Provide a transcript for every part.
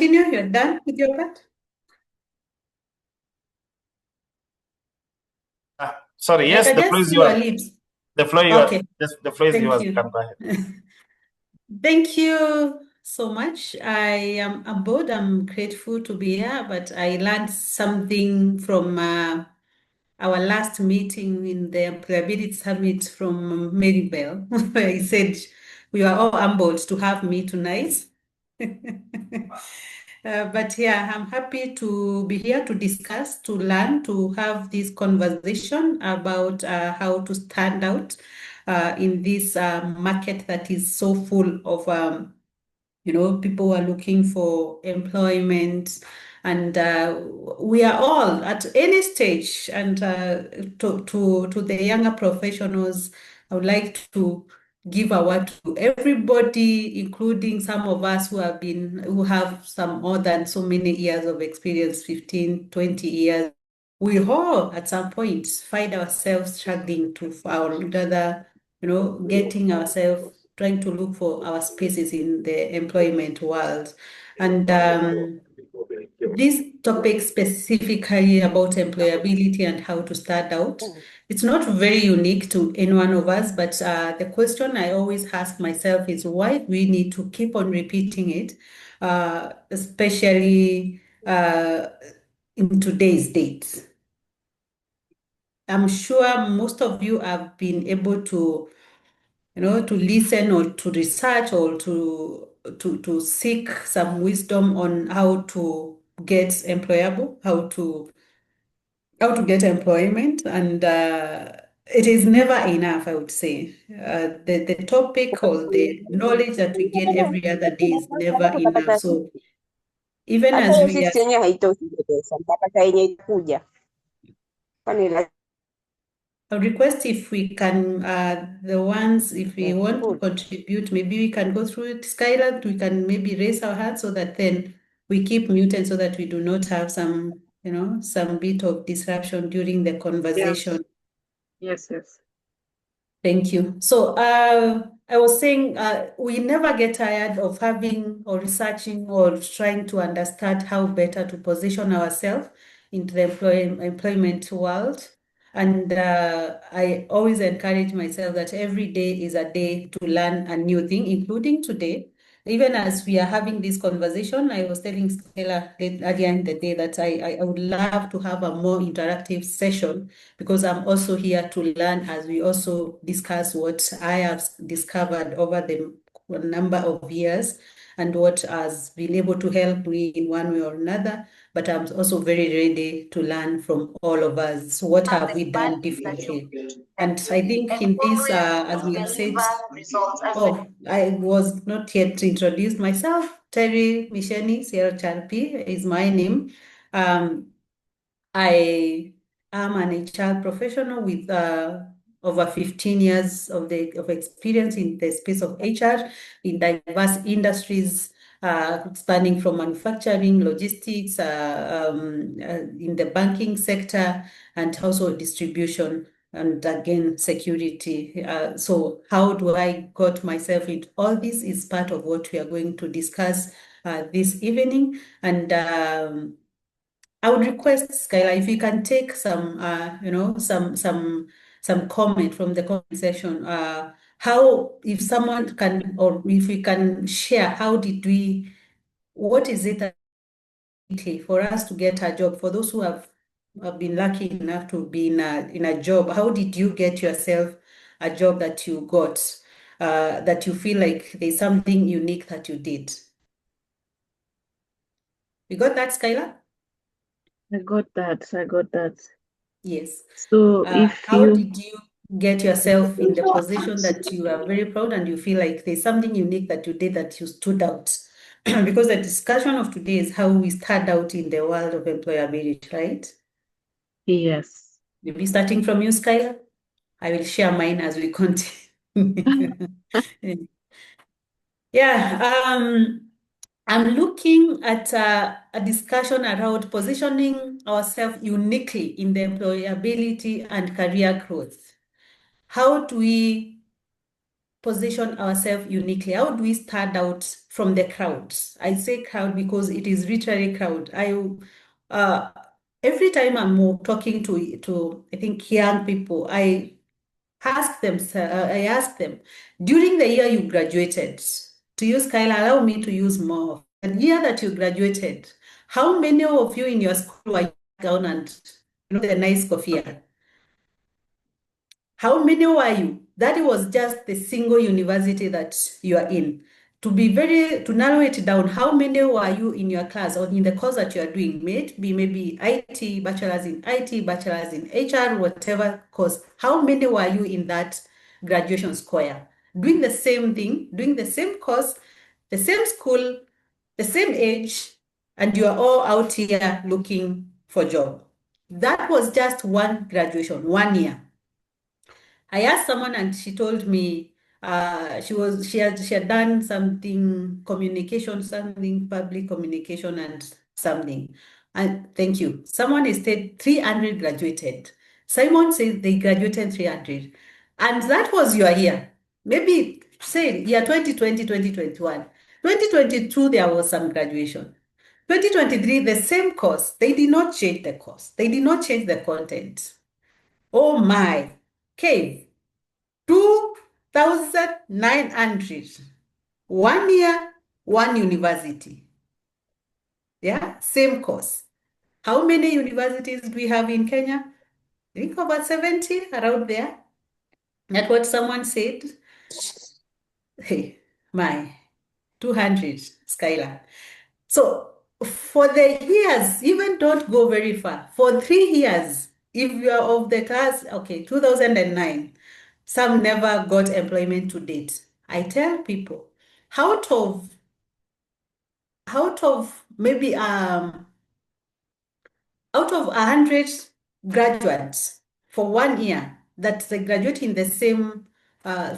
continue? You're done with your part? Sorry, I yes, can the floor just is see your yours. lips. The floor is yours. Okay, Yes, the floor is thank yours. You you. can go ahead. Thank you so much. I am aboard. I'm grateful to be here, but I learned something from our last meeting in the Employability Summit from Maribel. I said we are all humbled to have me tonight. But yeah, I'm happy to be here to discuss, to learn, to have this conversation about how to stand out in this market that is so full of people who are looking for employment, and we are all at any stage. And to the younger professionals, I would like to give a word to everybody, including some of us who have some more than so many years of experience, 15, 20 years. We all at some point find ourselves struggling to find other, getting ourselves trying to look for our spaces in the employment world. And this topic specifically about employability and how to start out, it's not very unique to any one of us, but the question I always ask myself is why we need to keep on repeating it, especially in today's date. I'm sure most of you have been able to to listen or to research or to seek some wisdom on how to get employable, how to get employment, and it is never enough, I would say. The topic or the knowledge that we gain every other day is never enough. So even hata as hiyo we are, sisi yenyewe haitoshi ile pesa, mtapata yenye itakuja. Kwani I would request if we can, the ones, if we want to good. contribute, maybe we can go through it. Skylar, we can maybe raise our hands so that then we keep muted so that we do not have some, some bit of disruption during the conversation. Yes. Thank you. So I was saying we never get tired of having or researching or trying to understand how better to position ourselves into the employment world. And I always encourage myself that every day is a day to learn a new thing, including today. Even as we are having this conversation, I was telling Stella earlier in the day that I would love to have a more interactive session, because I'm also here to learn as we also discuss what I have discovered over the number of years and what has been able to help me in one way or another. But I'm also very ready to learn from all of us. So what have we done differently? And I think in this, as we have said, I was not yet introduced myself. Terry Misheni, Sierra Charpi is my name. I am an HR professional with over 15 years of experience in the space of HR in diverse industries, spanning from manufacturing, logistics, in the banking sector, and also distribution, and again, security. So how do I got myself into all this is part of what we are going to discuss this evening. And I would request, Skylar, if you can take some, some comment from the comment section. How, if someone can, or if we can share, what is it that for us to get a job? For those who have been lucky enough to be in a job, how did you get yourself a job that you got, that you feel like there's something unique that you did? You got that, Skylar? I got that. Yes. So if How you did you get yourself in the position that you are very proud and you feel like there's something unique that you did that you stood out? Because the discussion of today is how we stand out in the world of employability, right? Yes. Maybe starting from you, Skylar. I will share mine as we continue. Yeah, I'm looking at a discussion around positioning ourselves uniquely in the employability and career growth. How do we position ourselves uniquely? How do we stand out from the crowd? I say crowd because it is literally crowd. Every time I'm talking to I think young people, I ask them, during the year you graduated, to use Skylar, allow me to use more. The year that you graduated, how many of you in your school were gown and the nice coffee? How many were you? That was just the single university that you are in. To narrow it down, how many were you in your class or in the course that you are doing? Maybe IT, bachelor's in IT, bachelor's in HR, whatever course. How many were you in that graduation square? Doing the same thing, doing the same course, the same school, the same age, and you are all out here looking for a job. That was just one graduation, 1 year. I asked someone and she told me she had done something communication, something public communication and something. And thank you. Someone has said 300 graduated. Simon said they graduated 300. And that was your year. Maybe say year 2020, 2021. 2022, there was some graduation. 2023, the same course. They did not change the course. They did not change the content. Oh my. Cave. 2,900. 1 year, one university. Yeah, same course. How many universities do we have in Kenya? I think about 70 around there. That's what someone said. Hey, my 200, Skylar. So for the years, even don't go very far. For 3 years, if you are of the class, okay, 2009, some never got employment to date. I tell people, out of maybe out of 100 graduates for 1 year that they graduate in the same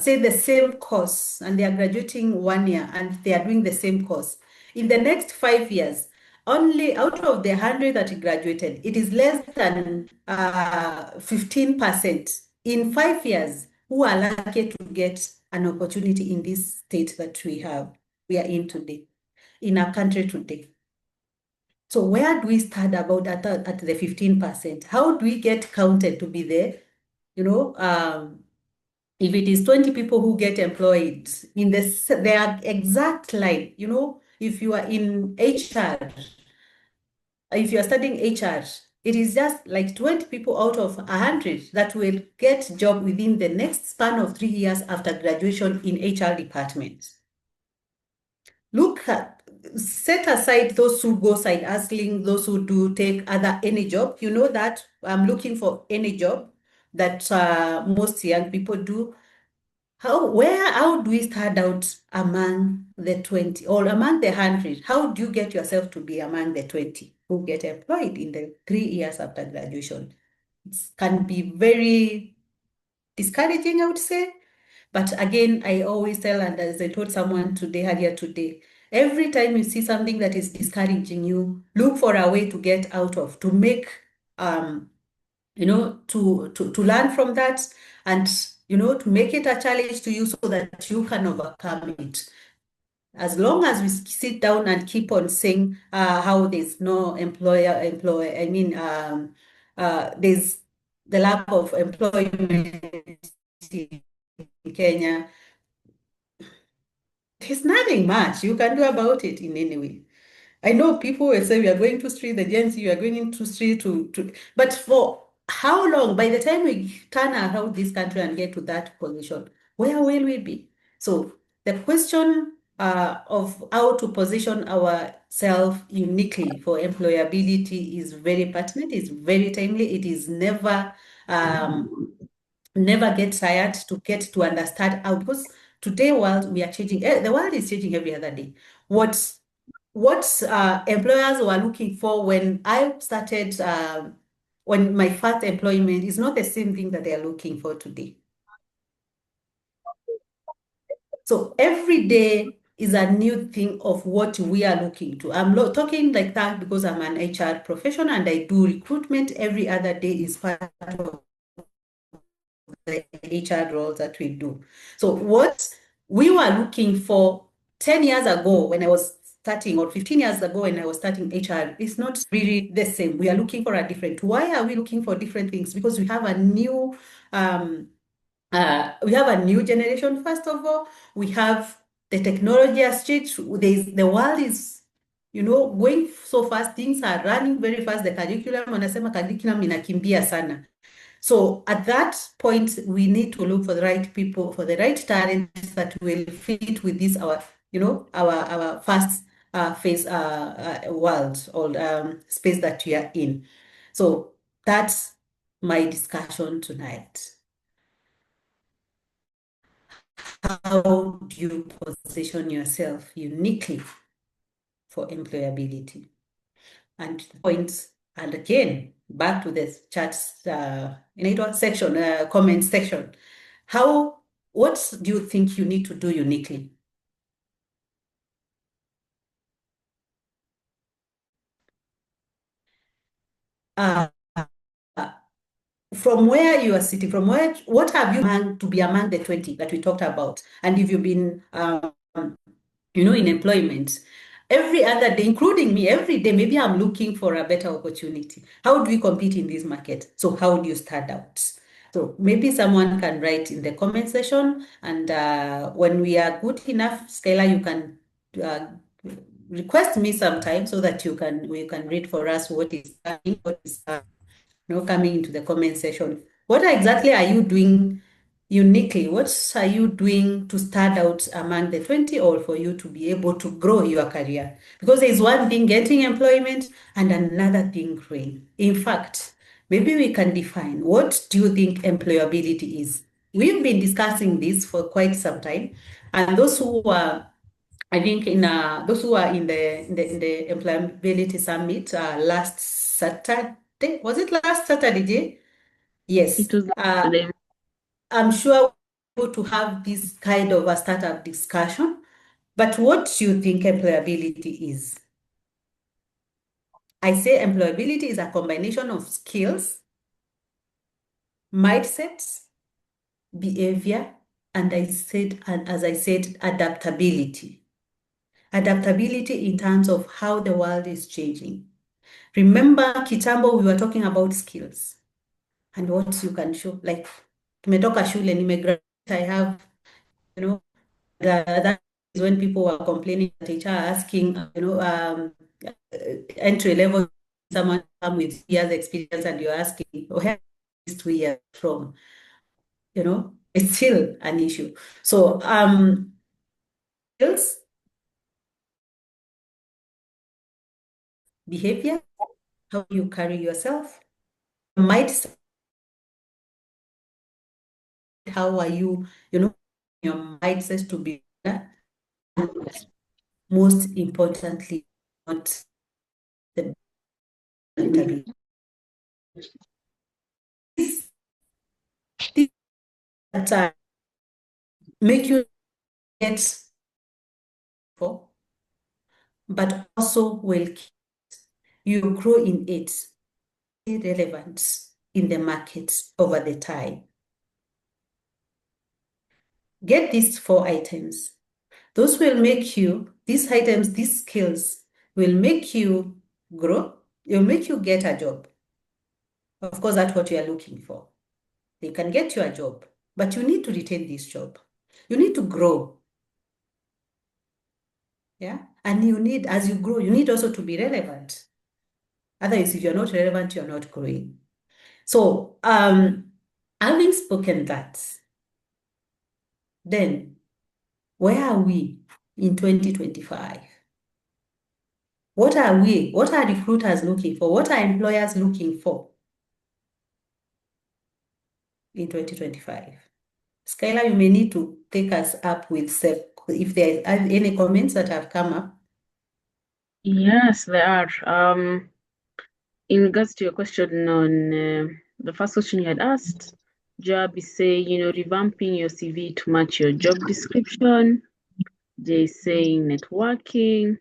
say the same course, and they are graduating 1 year and they are doing the same course. In the next 5 years, only out of the 100 that graduated, it is less than 15% in 5 years who are lucky to get an opportunity in this state that we are in today, in our country today. So where do we start about at the 15%? How do we get counted to be there? If it is 20 people who get employed in their exact line, if you are in HR, if you are studying HR, it is just like 20 people out of 100 that will get job within the next span of 3 years after graduation in HR departments. Set aside those who go side hustling, those who do take any job. You know that I'm looking for any job that most young people do. How do we stand out among the 20 or among the 100? How do you get yourself to be among the 20 who get employed in the 3 years after graduation? It can be very discouraging, I would say. But again, I always tell, and as I told someone earlier today, every time you see something that is discouraging you, look for a way to get out of, to make, to learn from that, and, to make it a challenge to you so that you can overcome it. As long as we sit down and keep on saying how there's no there's the lack of employment in Kenya, there's nothing much you can do about it in any way. I know people will say we are going to street, the Gen Z, we are going into street but for how long? By the time we turn around this country and get to that position, where will we be? So the question of how to position ourselves uniquely for employability is very pertinent, it's very timely, it is never get tired to get to understand how, because today world we are changing, the world is changing every other day. What employers were looking for when I started, when my first employment is not the same thing that they are looking for today. So every day is a new thing of what we are looking to. I'm not talking like that because I'm an HR professional and I do recruitment. Every other day is part of the HR roles that we do. So what we were looking for 10 years ago when I was starting, or 15 years ago when I was starting HR, is not really the same. We are looking for a different. Why are we looking for different things? Because we have a new generation. First of all, we have the technology has changed. The world is, going so fast. Things are running very fast. The curriculum, wanasema curriculum inakimbia sana. So at that point, we need to look for the right people, for the right talents that will fit with this our fast phase world or space that we are in. So that's my discussion tonight. How do you position yourself uniquely for employability? And points, and again, back to the chat section, comment section. What do you think you need to do uniquely? From where you are sitting, what have you done to be among the 20 that we talked about? And if you've been, in employment, every other day, including me, every day, maybe I'm looking for a better opportunity. How do we compete in this market? So how do you stand out? So maybe someone can write in the comment section, and when we are good enough, Skylar, you can request me sometime so that you can read for us what is coming into the comment section. What exactly are you doing uniquely? What are you doing to stand out among the 20, or for you to be able to grow your career? Because there's one thing getting employment and another thing growing. In fact, maybe we can define, what do you think employability is? We've been discussing this for quite some time, and those who are, I think, those who are in the employability summit last Saturday, was it last Saturday, Jay? Yes. It was yesterday. I'm sure we're able to have this kind of a startup discussion. But what do you think employability is? I say employability is a combination of skills, mindsets, behavior, and as I said, adaptability. Adaptability in terms of how the world is changing. Remember, Kitambo, we were talking about skills and what you can show. Like, tumetoka shule, nimegraduate, I have, that is when people were complaining that HR asking, entry level, someone come with years experience, and you're asking, where is 2 years from? It's still an issue. So, skills, behavior, how you carry yourself, mindset, how are you, your mindset to be better, and most importantly, not the interview. This that make you get for, but also will you grow in it, relevant in the market over the time. Get these 4 items. Those will make you, these items, these skills will make you grow. It will make you get a job. Of course, that's what you are looking for. They can get you a job, but you need to retain this job. You need to grow. Yeah. And you need, as you grow, you need also to be relevant. Otherwise, if you're not relevant, you're not growing. So, having spoken that, then where are we in 2025? What are recruiters looking for? What are employers looking for in 2025? Skylar, you may need to take us up with if there are any comments that have come up. Yes, there are. In regards to your question on the first question you had asked, Joab is saying, revamping your CV to match your job description. Jay is saying networking.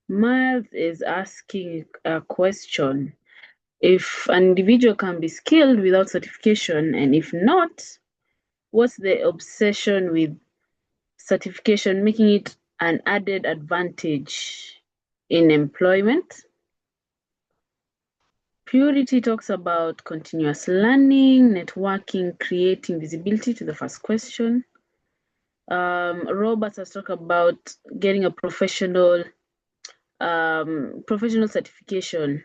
Miles is asking a question. If an individual can be skilled without certification, and if not, what's the obsession with certification, making it an added advantage in employment? Purity talks about continuous learning, networking, creating visibility to the first question. Robert has talked about getting a professional certification.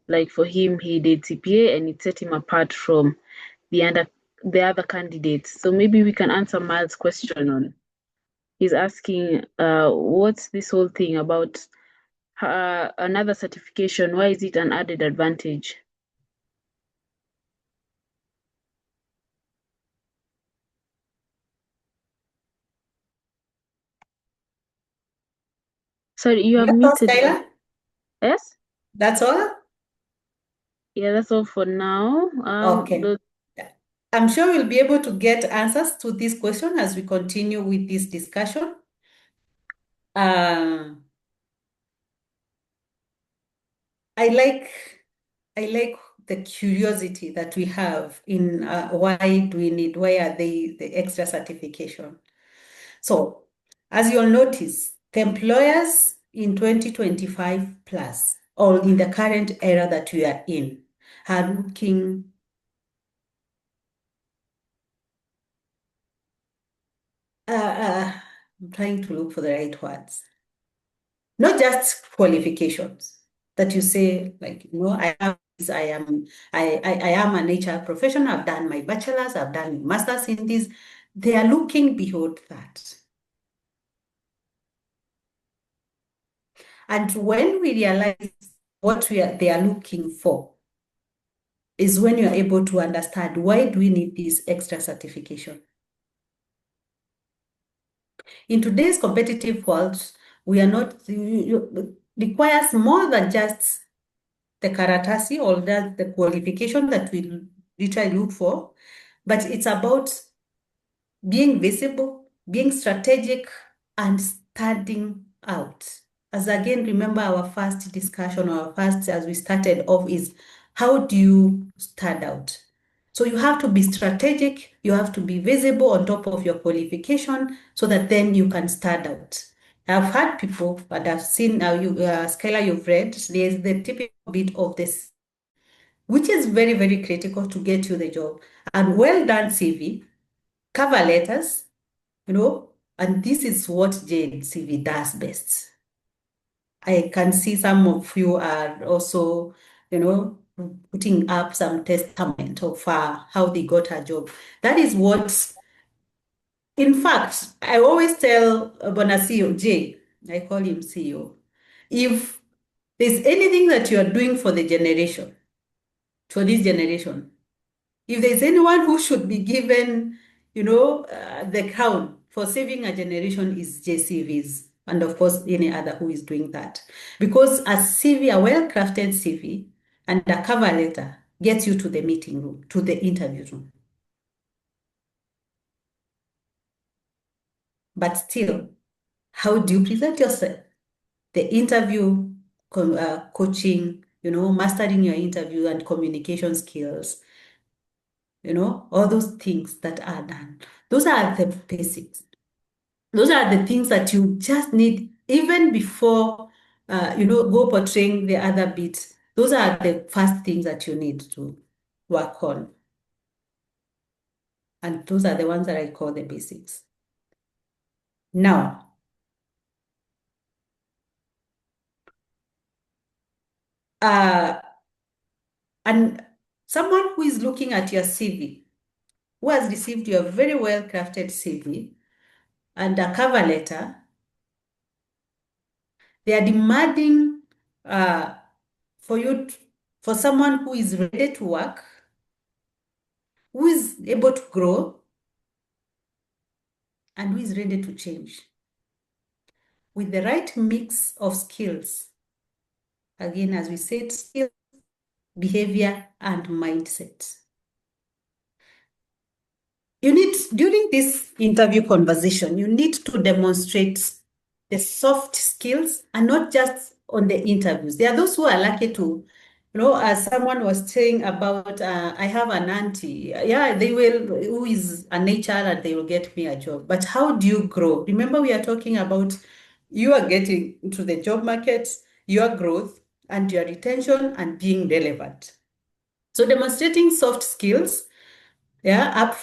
Like for him, he did CPA and it set him apart from the other candidates. So maybe we can answer Miles' question on. He's asking, what's this whole thing about another certification? Why is it an added advantage? Sorry, you have That's all, muted. Skylar? Yes? That's all? Yeah, that's all for now. Okay. I'm sure we'll be able to get answers to this question as we continue with this discussion. I like the curiosity that we have in why are they the extra certification? So, as you'll notice, the employers in 2025 plus, or in the current era that we are in, are looking I'm trying to look for the right words. Not just qualifications that you say, like, I am an HR professional, I've done my bachelor's, I've done my master's in this. They are looking beyond that. And when we realize what they are looking for, is when you're able to understand why do we need this extra certification. In today's competitive world, we are not, it requires more than just the karatasi or the qualification that we literally look for, but it's about being visible, being strategic, and standing out. As again, remember our first discussion, as we started off, is how do you stand out? So you have to be strategic, you have to be visible on top of your qualification so that then you can stand out. I've had people, but I've seen now, Skylar, you've read, there's the typical bit of this, which is very, very critical to get you the job. And well done CV, cover letters, and this is what Jane CV does best. I can see some of you are also, putting up some testament of how they got a job. That is what, in fact, I always tell Bonasio, Jay, I call him CEO, if there's anything that you are doing for this generation, if there's anyone who should be given, the crown for saving a generation, is JCVs, and of course, any other who is doing that. Because a CV, a well-crafted CV, and a cover letter gets you to the meeting room, to the interview room. But still, how do you present yourself? The interview coaching, mastering your interview and communication skills, all those things that are done. Those are the basics. Those are the things that you just need even before, go portraying the other bits. Those are the first things that you need to work on. And those are the ones that I call the basics. Now, and someone who is looking at your CV, who has received your very well-crafted CV and a cover letter, they are demanding for someone who is ready to work, who is able to grow, and who is ready to change with the right mix of skills. Again, as we said, skills, behavior, and mindset. During this interview conversation, you need to demonstrate the soft skills, and not just on the interviews. There are those who are lucky to as someone was saying about, I have an auntie. Yeah, they will, who is an HR, and they will get me a job. But how do you grow? Remember, we are talking about you are getting into the job market, your growth, and your retention, and being relevant. So demonstrating soft skills, yeah, up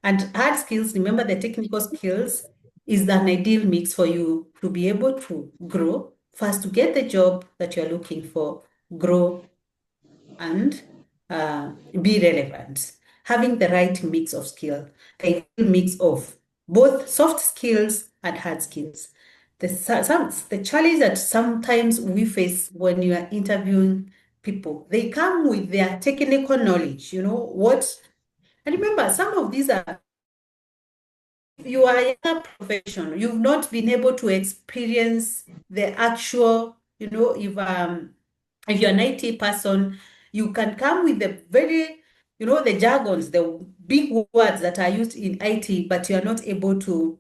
and hard skills. Remember, the technical skills is an ideal mix for you to be able to grow, first to get the job that you're looking for, grow, and be relevant. Having the right mix of skill, the ideal mix of both soft skills and hard skills. The challenge that sometimes we face when you are interviewing people, they come with their technical knowledge, and remember, some of these are, you are a young professional, you've not been able to experience the actual, if you're an IT person, you can come with the very, the jargons, the big words that are used in IT, but you're not able to,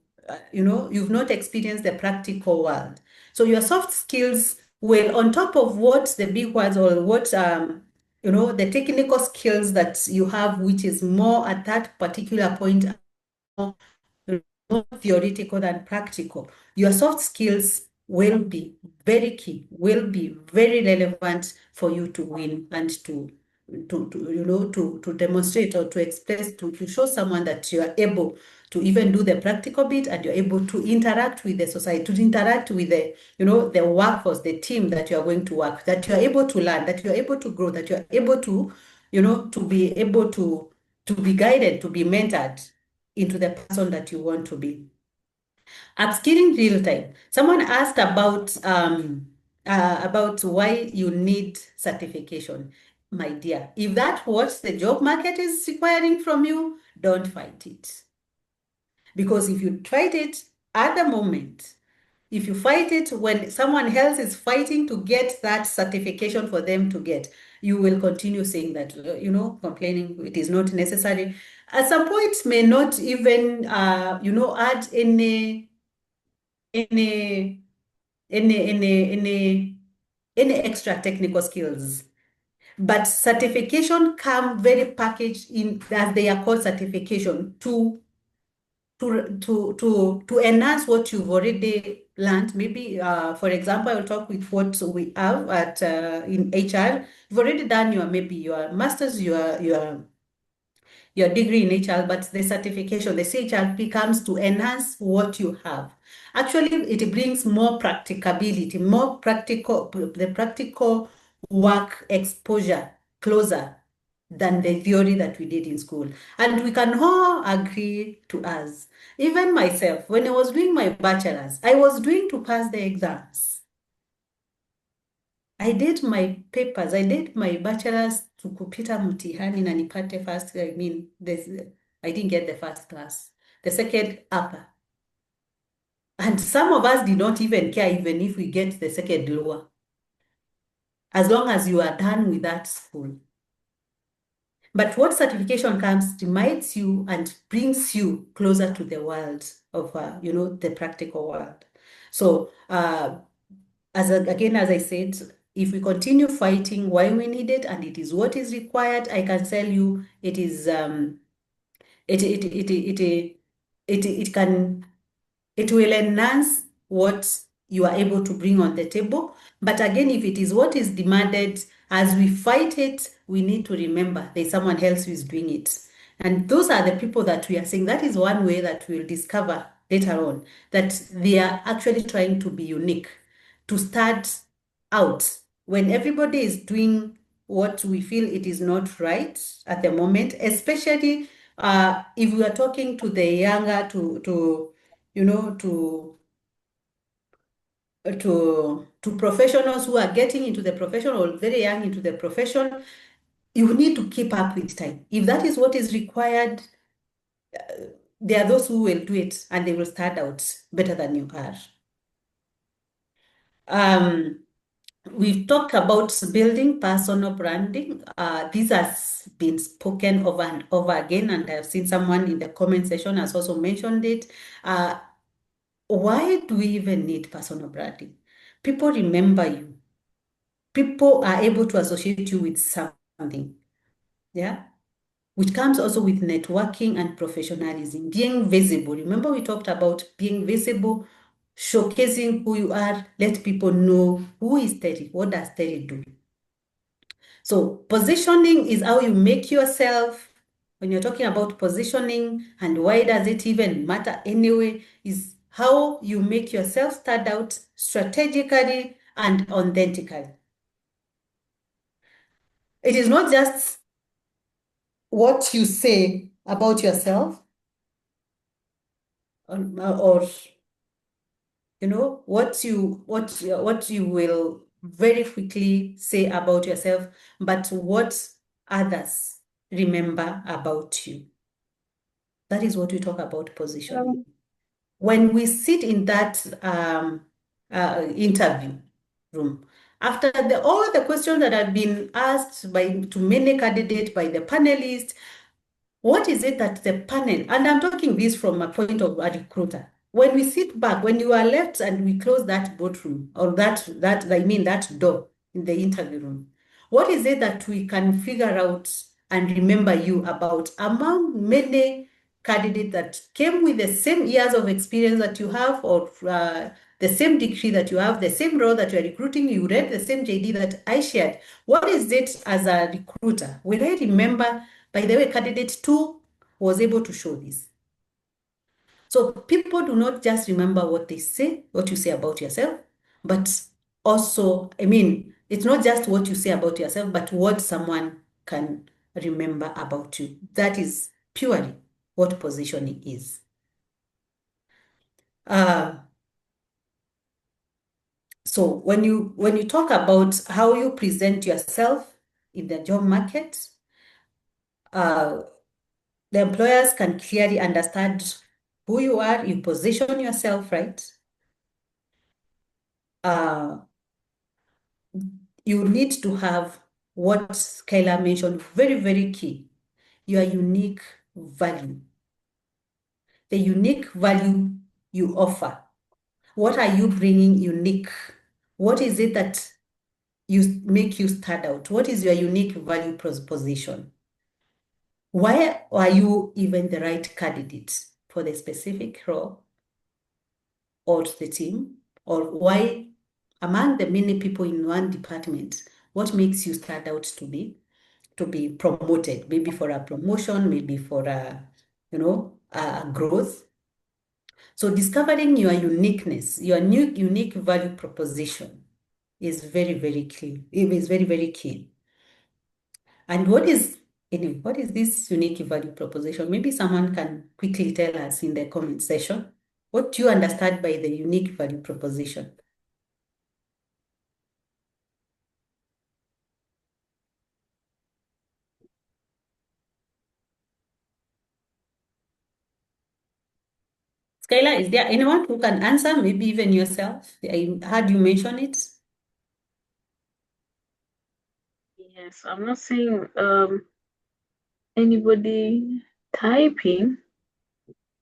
you've not experienced the practical world. So your soft skills will, on top of what the big words or what, the technical skills that you have, which is more at that particular point, more theoretical than practical. Your soft skills will be very key, will be very relevant for you to win and to demonstrate or to express, to show someone that you are able to even do the practical bit, and you're able to interact with the society, to interact with the workforce, the team that you are going to work, that you're able to learn, that you're able to grow, that you're able to, to be able to be guided, to be mentored into the person that you want to be. Upskilling real time. Someone asked about why you need certification. My dear, if that's what the job market is requiring from you, don't fight it. Because if you fight it at the moment, if you fight it when someone else is fighting to get that certification for them to get, you will continue saying that, complaining it is not necessary. At some point, may not even, add any extra technical skills. But certification come very packaged in, as they are called, certification to enhance what you've already learned. Maybe, for example, I will talk with what we have at in HR. You've already done maybe your master's, your degree in HR, but the certification, the CHRP, comes to enhance what you have. Actually, it brings more practicability, more practical, the practical work exposure closer than the theory that we did in school. And we can all agree to us. Even myself, when I was doing my bachelor's, I was doing to pass the exams. I did my papers, I did my bachelor's to kupita mtihani na nipate first. I mean, I didn't get the first class, the second upper. And some of us did not even care even if we get the second lower, as long as you are done with that school. But what certification comes, reminds you and brings you closer to the world of, the practical world. So, as I said, if we continue fighting why we need it and it is what is required, I can tell you it is it will enhance what you are able to bring on the table. But again, if it is what is demanded, as we fight it, we need to remember there's someone else who is doing it. And those are the people that we are saying. That is one way that we'll discover later on that they are actually trying to be unique, to start out when everybody is doing what we feel it is not right at the moment, especially if we are talking to the younger, to professionals who are getting into the profession or very young into the profession, you need to keep up with time. If that is what is required, there are those who will do it and they will start out better than you are. We've talked about building personal branding. This has been spoken over and over again, and I've seen someone in the comment section has also mentioned it. Why do we even need personal branding? People remember you. people are able to associate you with something, yeah, which comes also with networking and professionalism, being visible. Remember, we talked about being visible, showcasing who you are, let people know who is Terry, what does Terry do. So positioning is how you make yourself. When you're talking about positioning and why does it even matter anyway, is how you make yourself stand out strategically and authentically. It is not just what you say about yourself or you know what you will very quickly say about yourself, but what others remember about you. That is what we talk about positioning. When we sit in that interview room, after all the questions that have been asked to many candidates, by the panelists, what is it that the panel, and I'm talking this from a point of a recruiter, when we sit back, when you are left and we close that boardroom or that door in the interview room, what is it that we can figure out and remember you about among many candidates that came with the same years of experience that you have, or the same degree that you have, the same role that you are recruiting, you read the same JD that I shared. What is it as a recruiter? Will I remember, by the way, candidate 2 was able to show this. So people do not just remember what they say, what you say about yourself, but also, I mean, it's not just what you say about yourself, but what someone can remember about you. That is purely what positioning is. So when you talk about how you present yourself in the job market, the employers can clearly understand who you are, you position yourself, right? You need to have what Skylar mentioned, very, very key, your unique value. The unique value you offer. What are you bringing unique? What is it that make you stand out? What is your unique value proposition? Why are you even the right candidate for the specific role or the team? Or why, among the many people in one department, what makes you stand out to be promoted? Maybe for a promotion, maybe for a growth. So discovering your uniqueness, your unique value proposition is very, very key. It is very, very key. And what is this unique value proposition? Maybe someone can quickly tell us in the comment section. What do you understand by the unique value proposition? Skylar, is there anyone who can answer? Maybe even yourself? I heard you mention it. Yes, I'm not seeing anybody typing.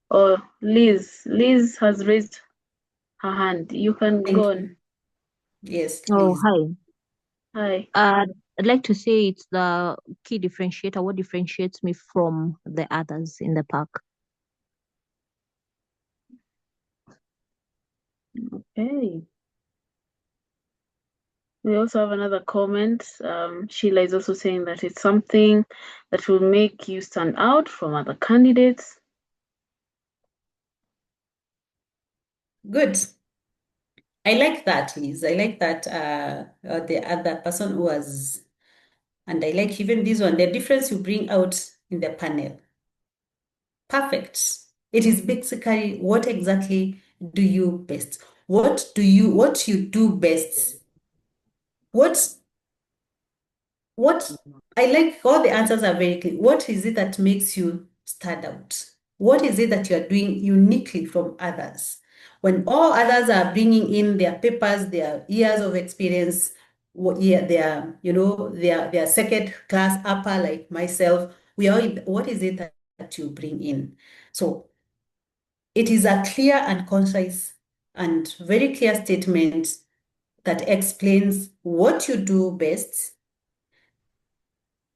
Oh, Liz. Liz has raised her hand. You can go on. Yes, Oh, please. hi. Hi. I'd like to say it's the key differentiator. What differentiates me from the others in the pack? Okay. We also have another comment. Sheila is also saying that it's something that will make you stand out from other candidates. Good. I like that, Liz. I like that the other person who was, and I like even this one, the difference you bring out in the panel. Perfect. It is basically what exactly do you best? What you do best? What I like, all the answers are very clear. What is it that makes you stand out? What is it that you are doing uniquely from others? When all others are bringing in their papers, their years of experience, their second class upper, like myself, what is it that you bring in? So it is a clear and concise and very clear statement that explains what you do best,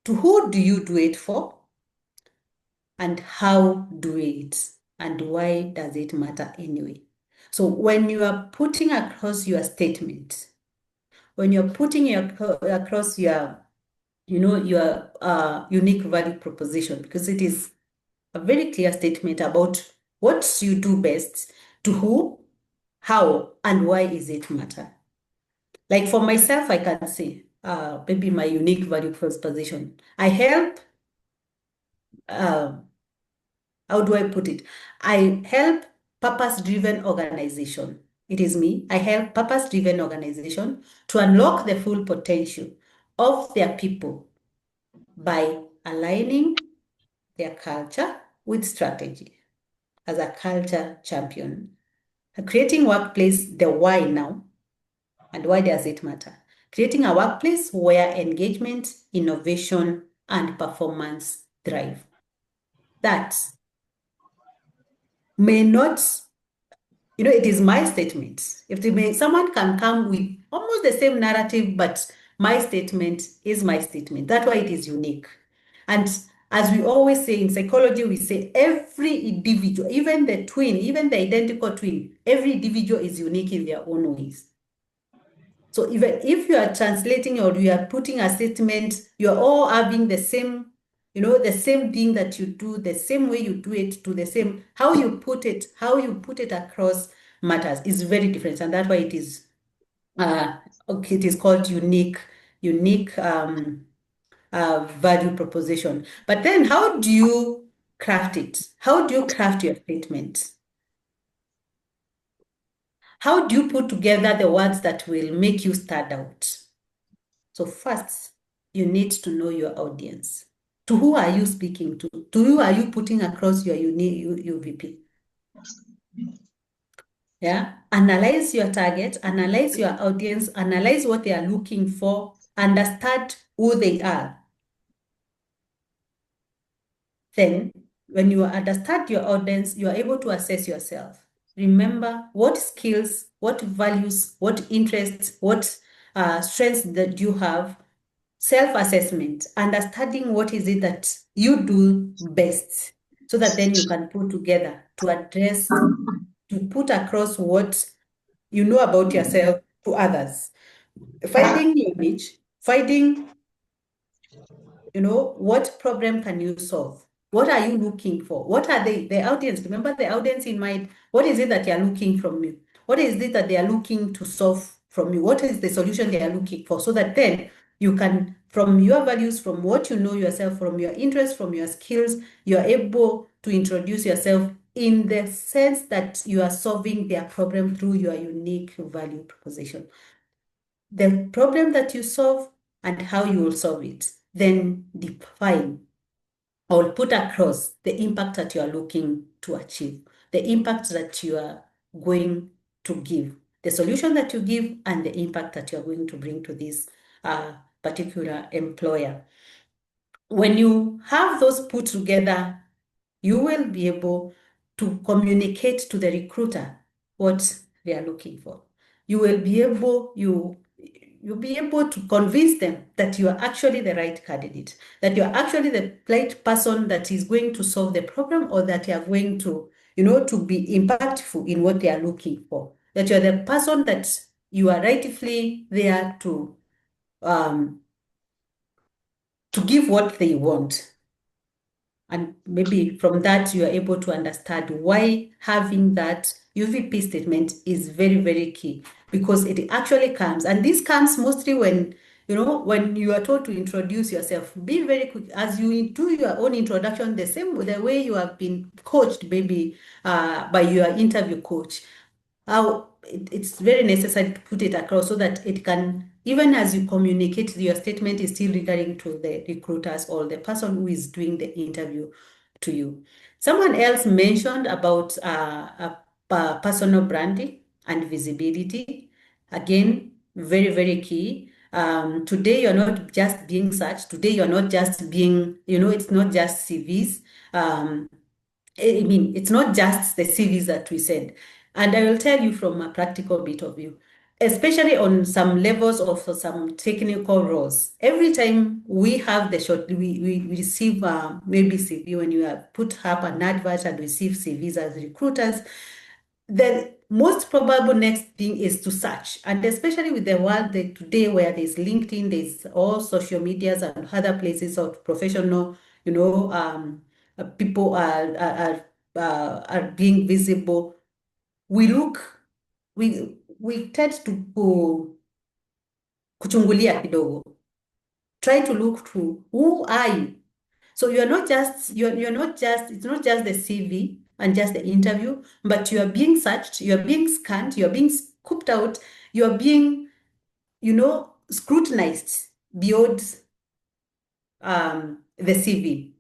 to who do you do it for, and how do it, and why does it matter anyway. So when you are putting across your statement, when you're putting across your, your unique value proposition, because it is a very clear statement about what you do best, to who, how, and why is it matter. Like for myself, I can say, maybe my unique value proposition. I help, how do I put it? I help purpose-driven organization. It is me. I help purpose-driven organization to unlock the full potential of their people by aligning their culture with strategy as a culture champion. Creating workplace, the why now, and why does it matter? Creating a workplace where engagement, innovation, and performance thrive. That may not, it is my statement. Someone can come with almost the same narrative, but my statement is my statement. That's why it is unique. And as we always say in psychology, we say every individual, even the twin, even the identical twin, every individual is unique in their own ways. So even if you are translating or you are putting a statement, you're all having the same, the same thing that you do, the same way you do it, to the same, how you put it across matters is very different. And that's why it is, it is called unique value proposition. But then how do you craft it? How do you craft your statement? How do you put together the words that will make you stand out? So first, you need to know your audience. To who are you speaking to? To who are you putting across your UVP? Yeah, analyze your target, analyze your audience, analyze what they are looking for, understand who they are. Then, when you understand your audience, you are able to assess yourself. Remember what skills, what values, what interests, what strengths that you have. Self-assessment, understanding what is it that you do best, so that then you can put together to address, to put across what you know about yourself to others. Finding your niche, finding, what problem can you solve? What are you looking for? What are the audience? Remember the audience in mind. What is it that they are looking from you? What is it that they are looking to solve from you? What is the solution they are looking for? So that then you can, from your values, from what you know yourself, from your interests, from your skills, you are able to introduce yourself in the sense that you are solving their problem through your unique value proposition. The problem that you solve and how you will solve it. Then define or put across the impact that you are looking to achieve, the impact that you are going to give, the solution that you give, and the impact that you are going to bring to this particular employer. When you have those put together, you will be able to communicate to the recruiter what they are looking for. You will be able, you'll be able to convince them that you are actually the right candidate, that you are actually the right person that is going to solve the problem, or that you are going to, to be impactful in what they are looking for, that you are the person that you are rightfully there to give what they want. And maybe from that, you are able to understand why having that UVP statement is very, very key, because it actually comes, and this comes mostly when, when you are told to introduce yourself. Be very quick as you do your own introduction, the way you have been coached, maybe by your interview coach. It's very necessary to put it across so that it can, even as you communicate, your statement is still referring to the recruiters or the person who is doing the interview to you. Someone else mentioned about personal branding and visibility. Again, very, very key. Today, you're not just being searched. Today, you're not just being, it's not just CVs. It's not just the CVs that we send. And I will tell you from a practical bit of view, especially on some levels of some technical roles. Every time we have the short, we receive maybe CV when you have put up an advert and receive CVs as recruiters, the most probable next thing is to search. And especially with the world today where there's LinkedIn, there's all social medias and other places of professional, people are being visible. We tend to kuchungulia kidogo. Try to look through who are you. So you're not just it's not just the CV and just the interview, but you are being searched, you are being scanned, you are being scooped out, you are being, scrutinized beyond the CV.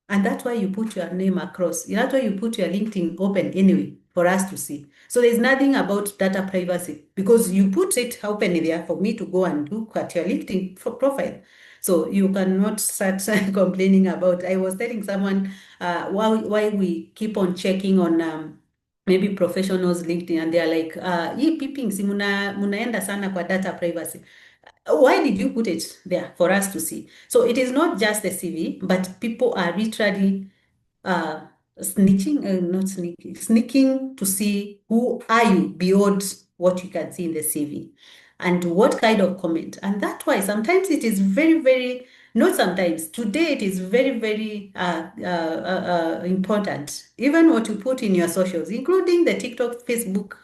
And that's why you put your name across. That's why you put your LinkedIn open anyway for us to see. So there's nothing about data privacy because you put it open there for me to go and look at your LinkedIn profile. So you cannot start complaining about. I was telling someone why we keep on checking on maybe professionals LinkedIn and they're like, hii peeping si munaenda sana kwa data privacy. Why did you put it there for us to see? So it is not just the CV, but people are literally sneaking to see who are you beyond what you can see in the CV and what kind of comment. And that's why sometimes it is very, very, not sometimes, today it is very, very important. Even what you put in your socials, including the TikTok, Facebook,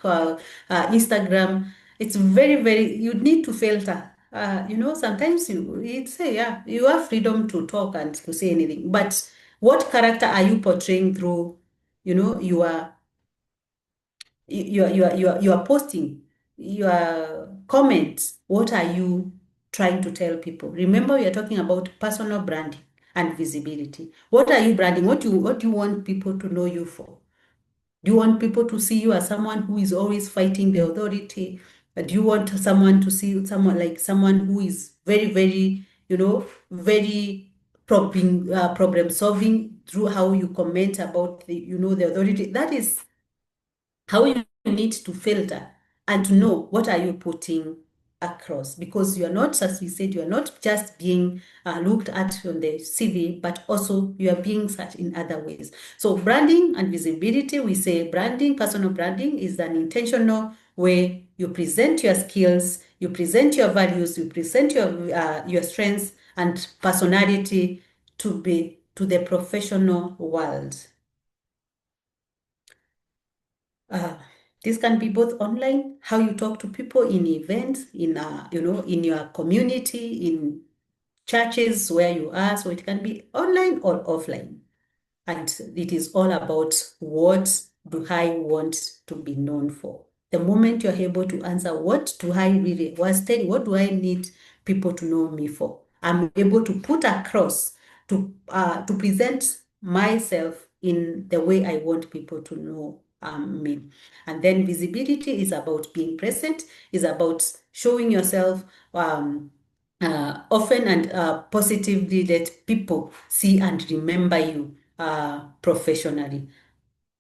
Instagram, it's very, very, you need to filter. Sometimes you'd say, yeah, you have freedom to talk and to say anything, but what character are you portraying through, your posting, your comments? What are you trying to tell people? Remember, we are talking about personal branding and visibility. What are you branding? What do you want people to know you for? Do you want people to see you as someone who is always fighting the authority? Do you want someone to see someone who is very, very, very problem solving through how you comment about the authority? That is how you need to filter and to know what are you putting across, because you are not, as we said, you are not just being looked at on the CV, but also you are being searched in other ways. So branding and visibility, we say branding, personal branding is an intentional way you present your skills, you present your values, you present your strengths and personality to the professional world. This can be both online, how you talk to people in events, in in your community, in churches where you are. So it can be online or offline. And it is all about what do I want to be known for. The moment you're able to answer, what do I need people to know me for? I'm able to put across, to present myself in the way I want people to know me. And then visibility is about being present, is about showing yourself often and positively, that people see and remember you professionally.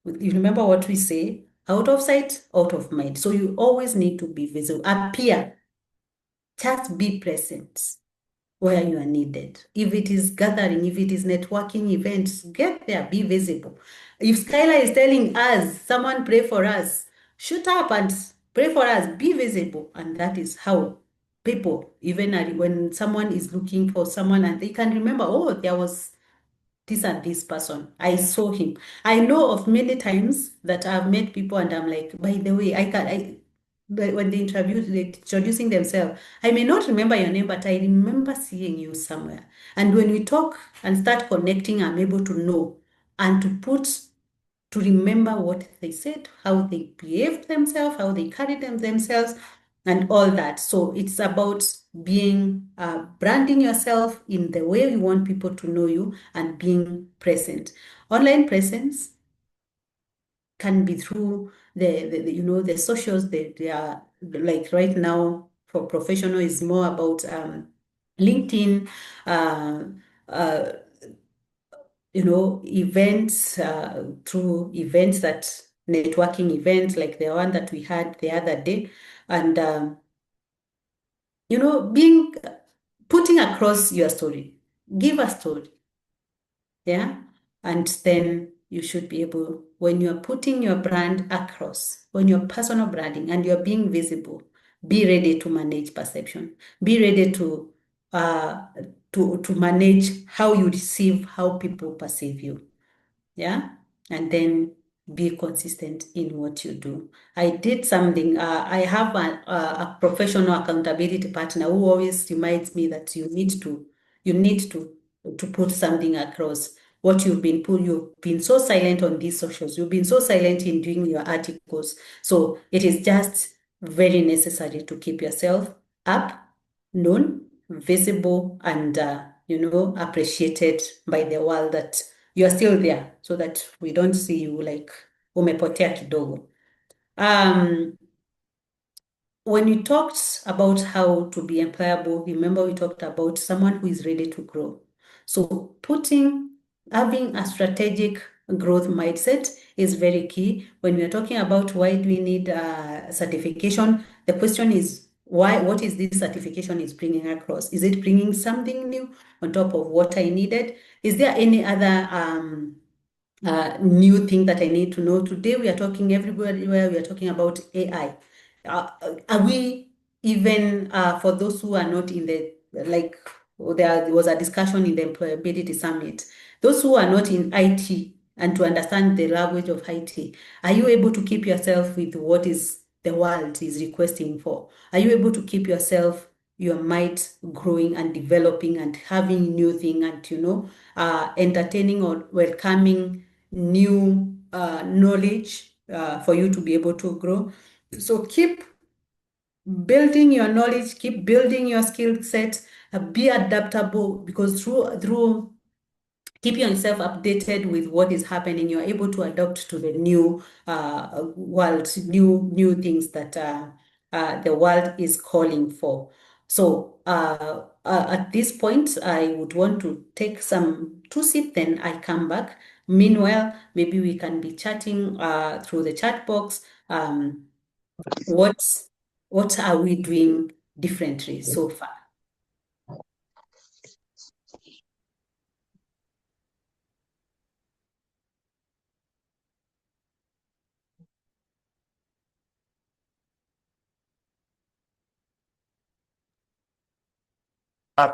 You remember what we say, out of sight, out of mind. So you always need to be visible, appear, just be present where you are needed. If it is gathering, if it is networking events, get there, be visible. If Skylar is telling us, someone pray for us, shoot up and pray for us, be visible. And that is how people, even when someone is looking for someone and they can remember, oh, there was this and this person, I saw him. I know of many times that I've met people and I'm like, by the way, when they introducing themselves, I may not remember your name, but I remember seeing you somewhere. And when we talk and start connecting, I'm able to know and to remember what they said, how they behaved themselves, how they carried themselves, and all that. So it's about being branding yourself in the way you want people to know you and being present. Online presence can be through the socials. They are like right now for professional is more about LinkedIn, events, through events, that networking events like the one that we had the other day. And, putting across your story. Give a story. Yeah. And then you should be able, when you're putting your brand across, when you're personal branding and you're being visible, be ready to manage perception. Be ready to manage how you receive, how people perceive you. Yeah. And then be consistent in what you do. I did something. I have a professional accountability partner who always reminds me that you need to put something across. What you've been so silent on these socials. You've been so silent in doing your articles. So it is just very necessary to keep yourself up, known, visible, and appreciated by the world, that you're still there, so that we don't see you like umepotea kidogo. When we talked about how to be employable, remember we talked about someone who is ready to grow. So having a strategic growth mindset is very key. When we're talking about why do we need certification, the question is what is this certification is bringing across? Is it bringing something new on top of what I needed? Is there any other new thing that I need to know? Today we are talking everywhere, we are talking about AI. Are we even, for those who are not in the, like, there was a discussion in the Employability Summit, those who are not in IT and to understand the language of IT, are you able to keep yourself with what is the world is requesting for? Are you able to keep your mind growing and developing and having new thing and, entertaining or welcoming new knowledge for you to be able to grow? So keep building your knowledge, keep building your skill set, be adaptable, because through keeping yourself updated with what is happening, you're able to adapt to the new world, new things that the world is calling for. So at this point, I would want to take two seats, then I come back. Meanwhile, maybe we can be chatting through the chat box. What are we doing differently so far?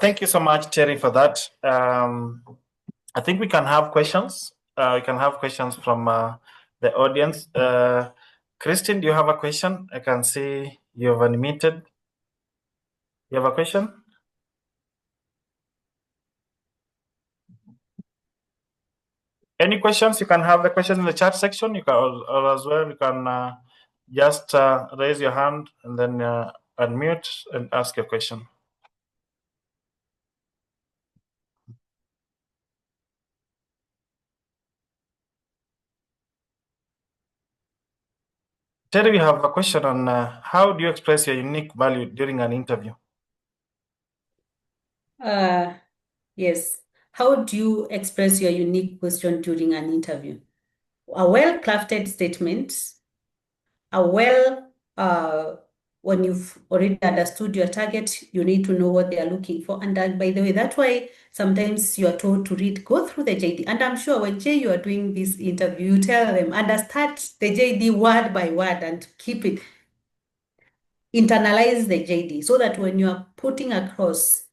Thank you so much, Terry, for that. I think we can have questions. We can have questions from the audience. Christine, do you have a question? I can see you've unmuted. You have a question? Any questions? You can have the question in the chat section. You can, or as well, you can just raise your hand and then unmute and ask your question. Terry, we have a question on how do you express your unique value during an interview? Yes. How do you express your unique question during an interview? A well-crafted statement, when you've already understood your target, you need to know what they are looking for. And by the way, that's why sometimes you are told to go through the JD. And I'm sure when Jay, you are doing this interview, you tell them, understand the JD word by word and keep it, internalize the JD, so that when you are putting across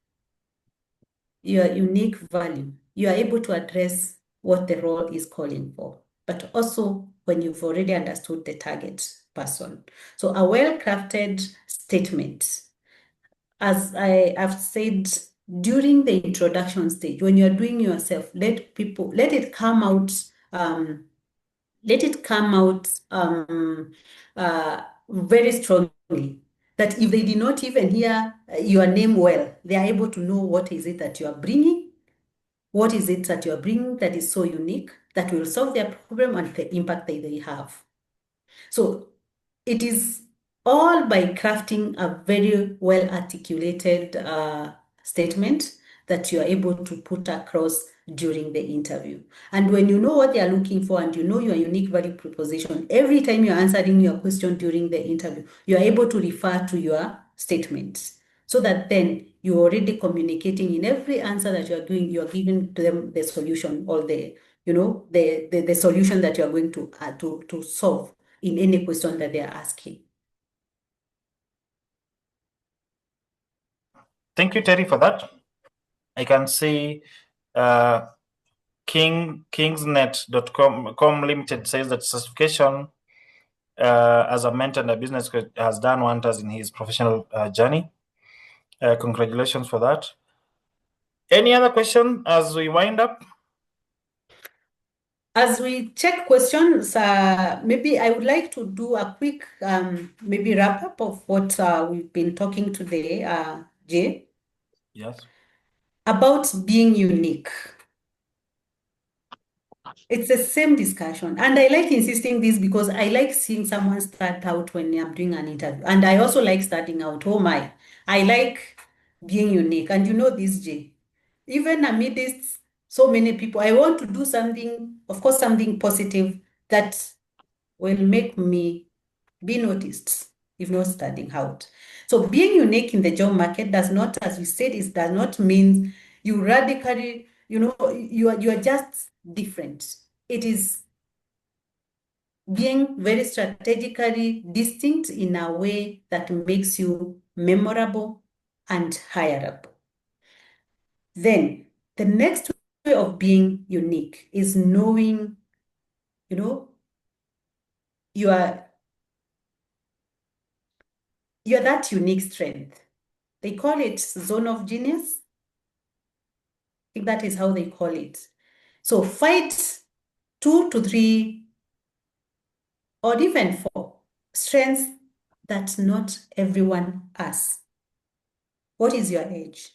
your unique value, you are able to address what the role is calling for, but also when you've already understood the target person. So a well-crafted statement, as I have said during the introduction stage, when you're doing yourself, let it come out very strongly, that if they did not even hear your name well, they are able to know what is it that you are bringing, what is it that you are bringing that is so unique, that will solve their problem and the impact that they have. So it is all by crafting a very well articulated statement that you are able to put across during the interview. And when you know what they are looking for and you know your unique value proposition, every time you're answering your question during the interview, you are able to refer to your statements, so that then you're already communicating in every answer that you're doing, you're giving to them the solution or the solution that you're going to solve in any question that they are asking. Thank you, Terry, for that. I can see Kingsnet.com Limited says that certification as a mentor and a business coach has done wonders in his professional journey. Congratulations for that. Any other question as we wind up? As we check questions, maybe I would like to do a quick maybe wrap up of what we've been talking today, Jay. Yes. About being unique. It's the same discussion. And I like insisting this because I like seeing someone start out when I'm doing an interview. And I also like starting out. Oh my, I like being unique. And you know this, Jay. Even amidst so many people, I want to do something, of course, something positive that will make me be noticed, if not starting out. So being unique in the job market does not, as we said, it does not mean you radically, you are just different. It is being very strategically distinct in a way that makes you memorable and hireable. Then the next way of being unique is knowing, your that unique strength. They call it zone of genius. I think that is how they call it. So find 2 to 3 or even 4 strengths that not everyone has. What is your edge?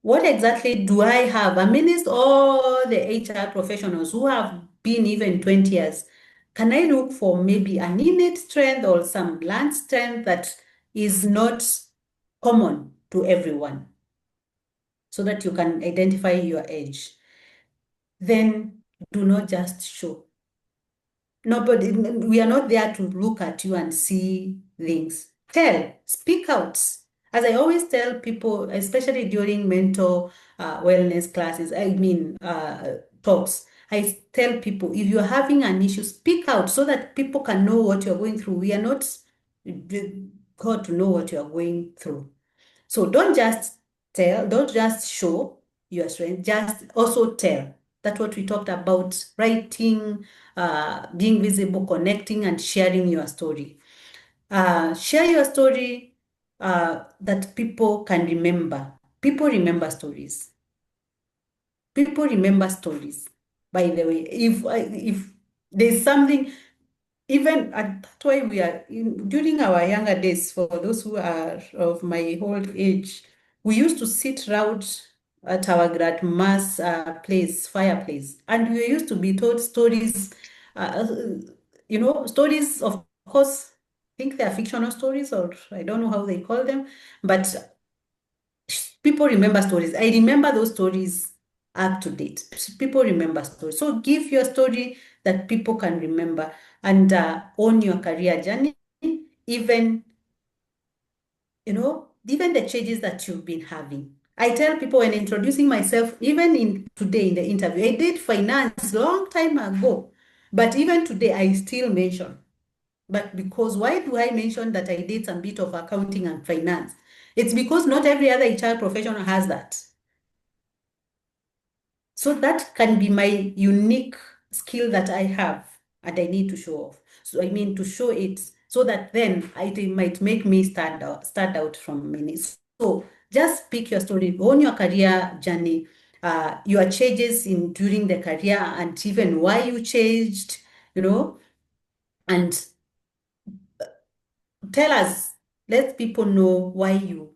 What exactly do I have? Amidst all the HR professionals who have been even 20 years, can I look for maybe an innate strength or some learned strength that is not common to everyone, so that you can identify your edge? Then do not just show. Nobody, we are not there to look at you and see things. Tell, speak out. As I always tell people, especially during mental wellness classes, talks, I tell people, if you're having an issue, speak out so that people can know what you're going through. We are not called to know what you're going through. So don't just tell, don't just show your strength, just also tell. That's what we talked about, writing, being visible, connecting, and sharing your story. Share your story that people can remember. People remember stories. People remember stories. By the way, if there's something, even that's why we are during our younger days, for those who are of my old age, we used to sit round at our grandma's fireplace, and we used to be told stories, stories, of course, I think they are fictional stories, or I don't know how they call them, but people remember stories. I remember those stories up to date. People remember stories. So give your story that people can remember, and own your career journey, even the changes that you've been having. I tell people when introducing myself, even today in the interview, I did finance long time ago, but even today I still mention. But because why do I mention that I did some bit of accounting and finance? It's because not every other HR professional has that. So that can be my unique skill that I have, and I need to show off. So I mean to show it, so that then it might make me stand out from many. So just pick your story, own your career journey, your changes during the career, and even why you changed, and tell us, let people know why you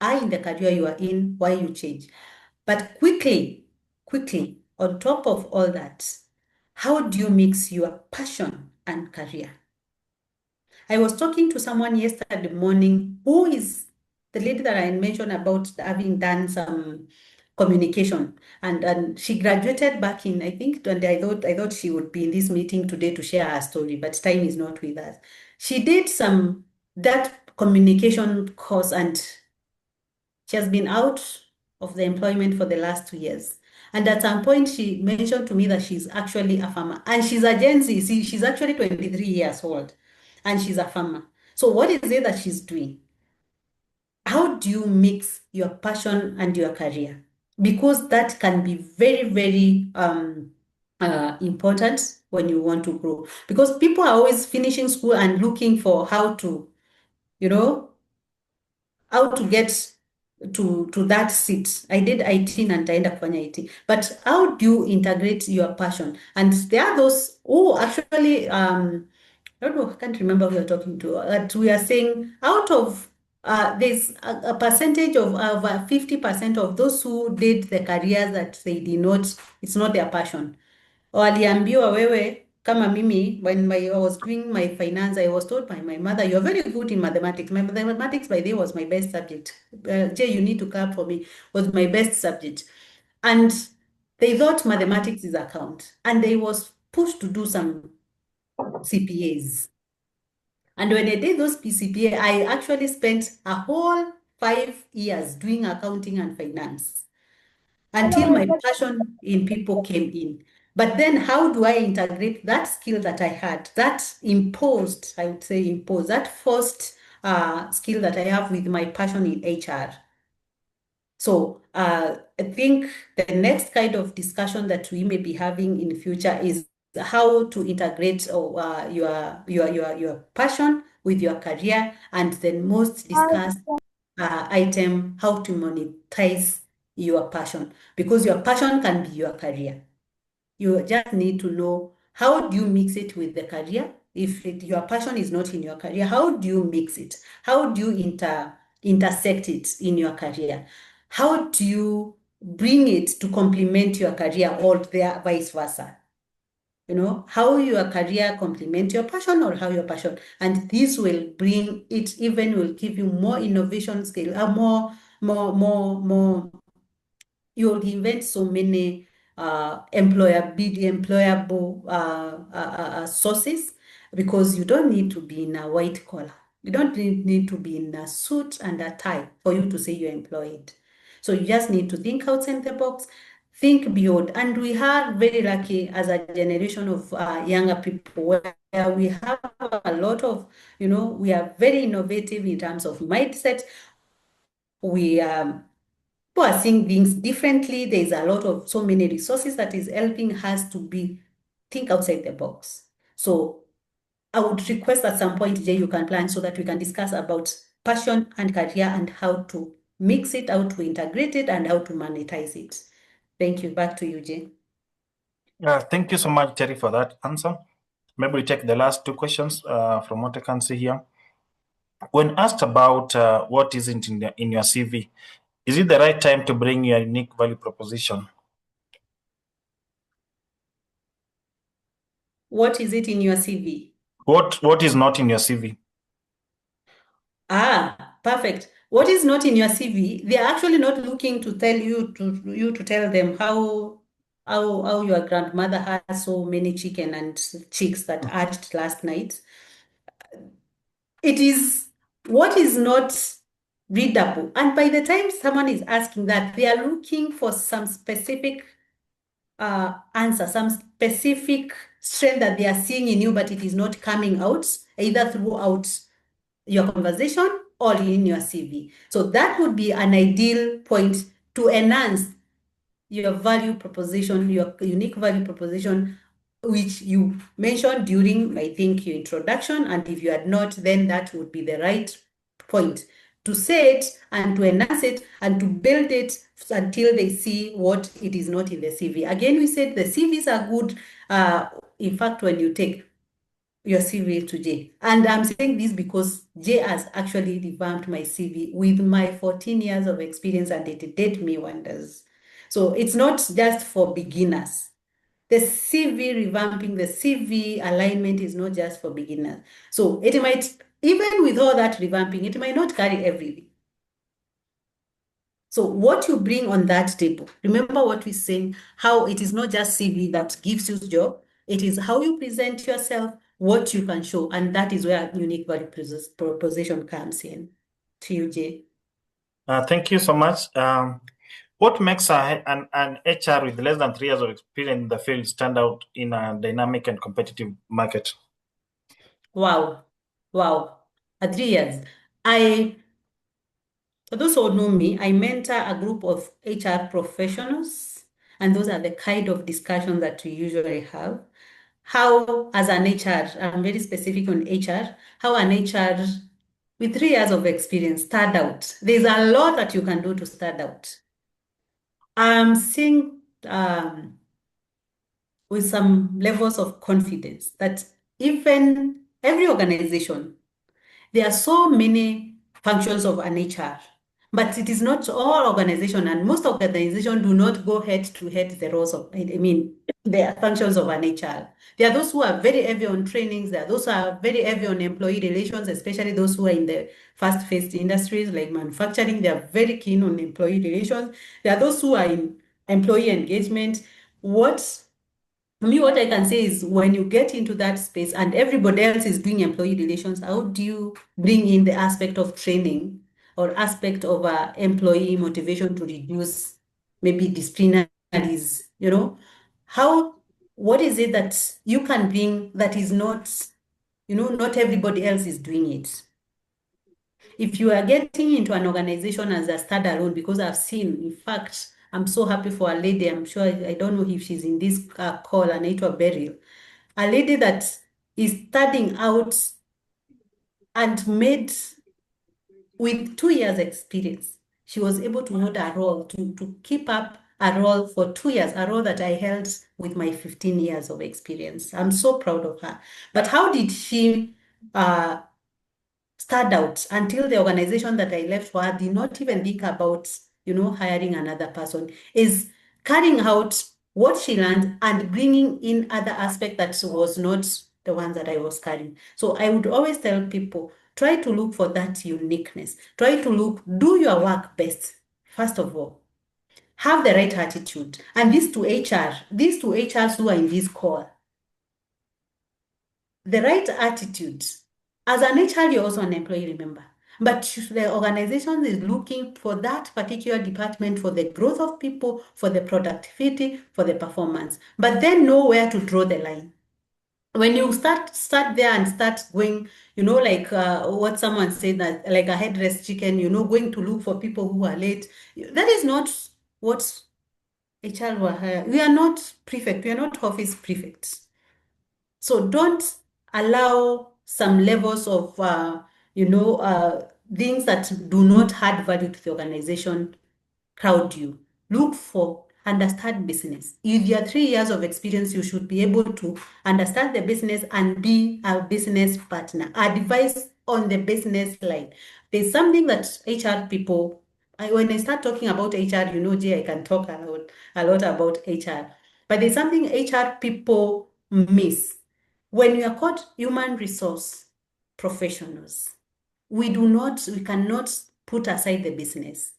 are in the career you are in, why you change. But quickly, on top of all that, how do you mix your passion and career? I was talking to someone yesterday morning who is the lady that I mentioned about having done some communication, and she graduated back in, I think, and I thought she would be in this meeting today to share her story, but time is not with us. She did that communication course, and she has been out of the employment for the last 2 years. And at some point, she mentioned to me that she's actually a farmer, and she's a Gen Z. See, she's actually 23 years old, and she's a farmer. So what is it that she's doing? How do you mix your passion and your career? Because that can be very, very important when you want to grow. Because people are always finishing school and looking for how to, how to get to that seat. I did IT and nitaenda kufanya IT. But how do you integrate your passion? And there are those who actually, I don't know, I can't remember who you're talking to, that we are saying out of, there's a percentage of 50% of those who did the careers that they did not, it's not their passion. Waliambiwa wewe, kama mimi, when I was doing my finance, I was told by my mother, you're very good in mathematics. My mathematics by the way was my best subject. Jay, you need to clap for me, was my best subject. And they thought mathematics is account. And they was pushed to do some CPAs. And when I did those PCPA, I actually spent a whole 5 years doing accounting and finance until my passion in people came in. But then how do I integrate that skill that I had, that imposed, I would say imposed, that first skill that I have with my passion in HR? So I think the next kind of discussion that we may be having in the future is how to integrate your passion with your career, and then most discussed item, how to monetize your passion, because your passion can be your career. You just need to know how do you mix it with the career. If your passion is not in your career, how do you mix it? How do you intersect it in your career? How do you bring it to complement your career, or there vice versa? How your career complement your passion, or how your passion, and this will bring it, even will give you more innovation skill, more. You'll invent so many employable sources, because you don't need to be in a white collar. You don't need to be in a suit and a tie for you to say you're employed. So you just need to think outside the box, think beyond. And we are very lucky as a generation of younger people, where we have a lot of, we are very innovative in terms of mindset. We people are seeing things differently. There's a lot of so many resources that is helping us to think outside the box. So I would request at some point, Jay, you can plan so that we can discuss about passion and career and how to mix it, how to integrate it, and how to monetize it. Thank you. Back to you, Jay. Thank you so much, Terry, for that answer. Maybe we take the last two questions from what I can see here. When asked about what isn't in your CV, is it the right time to bring your unique value proposition? What is it in your CV? What is not in your CV? Perfect. What is not in your CV? They are actually not looking to tell you to tell them how your grandmother has so many chicken and chicks that hatched last night. It is what is not readable. And by the time someone is asking that, they are looking for some specific answer, some specific strength that they are seeing in you, but it is not coming out either throughout your conversation or in your CV. So that would be an ideal point to enhance your value proposition, your unique value proposition, which you mentioned during, I think, your introduction. And if you had not, then that would be the right point to say it and to enhance it and to build it until they see what it is not in the CV. Again, we said the CVs are good. In fact, when you take your CV to Jay. And I'm saying this because Jay has actually revamped my CV with my 14 years of experience, and it did me wonders. So it's not just for beginners. The CV revamping, the CV alignment is not just for beginners. So it might, even with all that revamping, it might not carry everything. So what you bring on that table, remember what we're saying, how it is not just CV that gives you the job, it is how you present yourself, what you can show, and that is where unique value proposition comes in. To you, Jay. Thank you so much. What makes an HR with less than 3 years of experience in the field stand out in a dynamic and competitive market? Wow. 3 years. For those who know me, I mentor a group of HR professionals, and those are the kind of discussions that we usually have. How, as an HR, I'm very specific on HR, how an HR with 3 years of experience stand out. There's a lot that you can do to stand out. I'm seeing with some levels of confidence that even every organization, there are so many functions of an HR, but it is not all organization, and most organizations do not go head to head the roles of, the functions of an HR. There are those who are very heavy on trainings. There are those who are very heavy on employee relations, especially those who are in the fast-paced industries like manufacturing. They are very keen on employee relations. There are those who are in employee engagement. What I can say is when you get into that space and everybody else is doing employee relations, how do you bring in the aspect of training or aspect of employee motivation to reduce maybe disciplinaries, what is it that you can bring that is not, not everybody else is doing it? If you are getting into an organization as a standalone, because I've seen, in fact, I'm so happy for a lady, I'm sure, I don't know if she's in this call, Anita Beryl, a lady that is starting out and made, with 2 years experience, she was able to hold a role, to keep up a role for 2 years, a role that I held with my 15 years of experience. I'm so proud of her. But how did she start out until the organization that I left for her did not even think about, hiring another person, is carrying out what she learned and bringing in other aspects that was not the ones that I was carrying. So I would always tell people, try to look for that uniqueness. Try to do your work best, first of all. Have the right attitude. And these two HRs who are in this call, the right attitude. As an HR, you're also an employee, remember. But the organization is looking for that particular department for the growth of people, for the productivity, for the performance. But then know where to draw the line. When you start there and start going, like what someone said, that like a headless chicken, going to look for people who are late. That is not what HR were. We are not prefect. We are not office prefects. So don't allow some levels of, things that do not add value to the organization crowd you. Look for, understand business. If you have 3 years of experience, you should be able to understand the business and be a business partner. Advise on the business line. There's something that HR people, when I start talking about HR, Jay, I can talk a lot about HR. But there's something HR people miss. When you are called human resource professionals, we cannot put aside the business.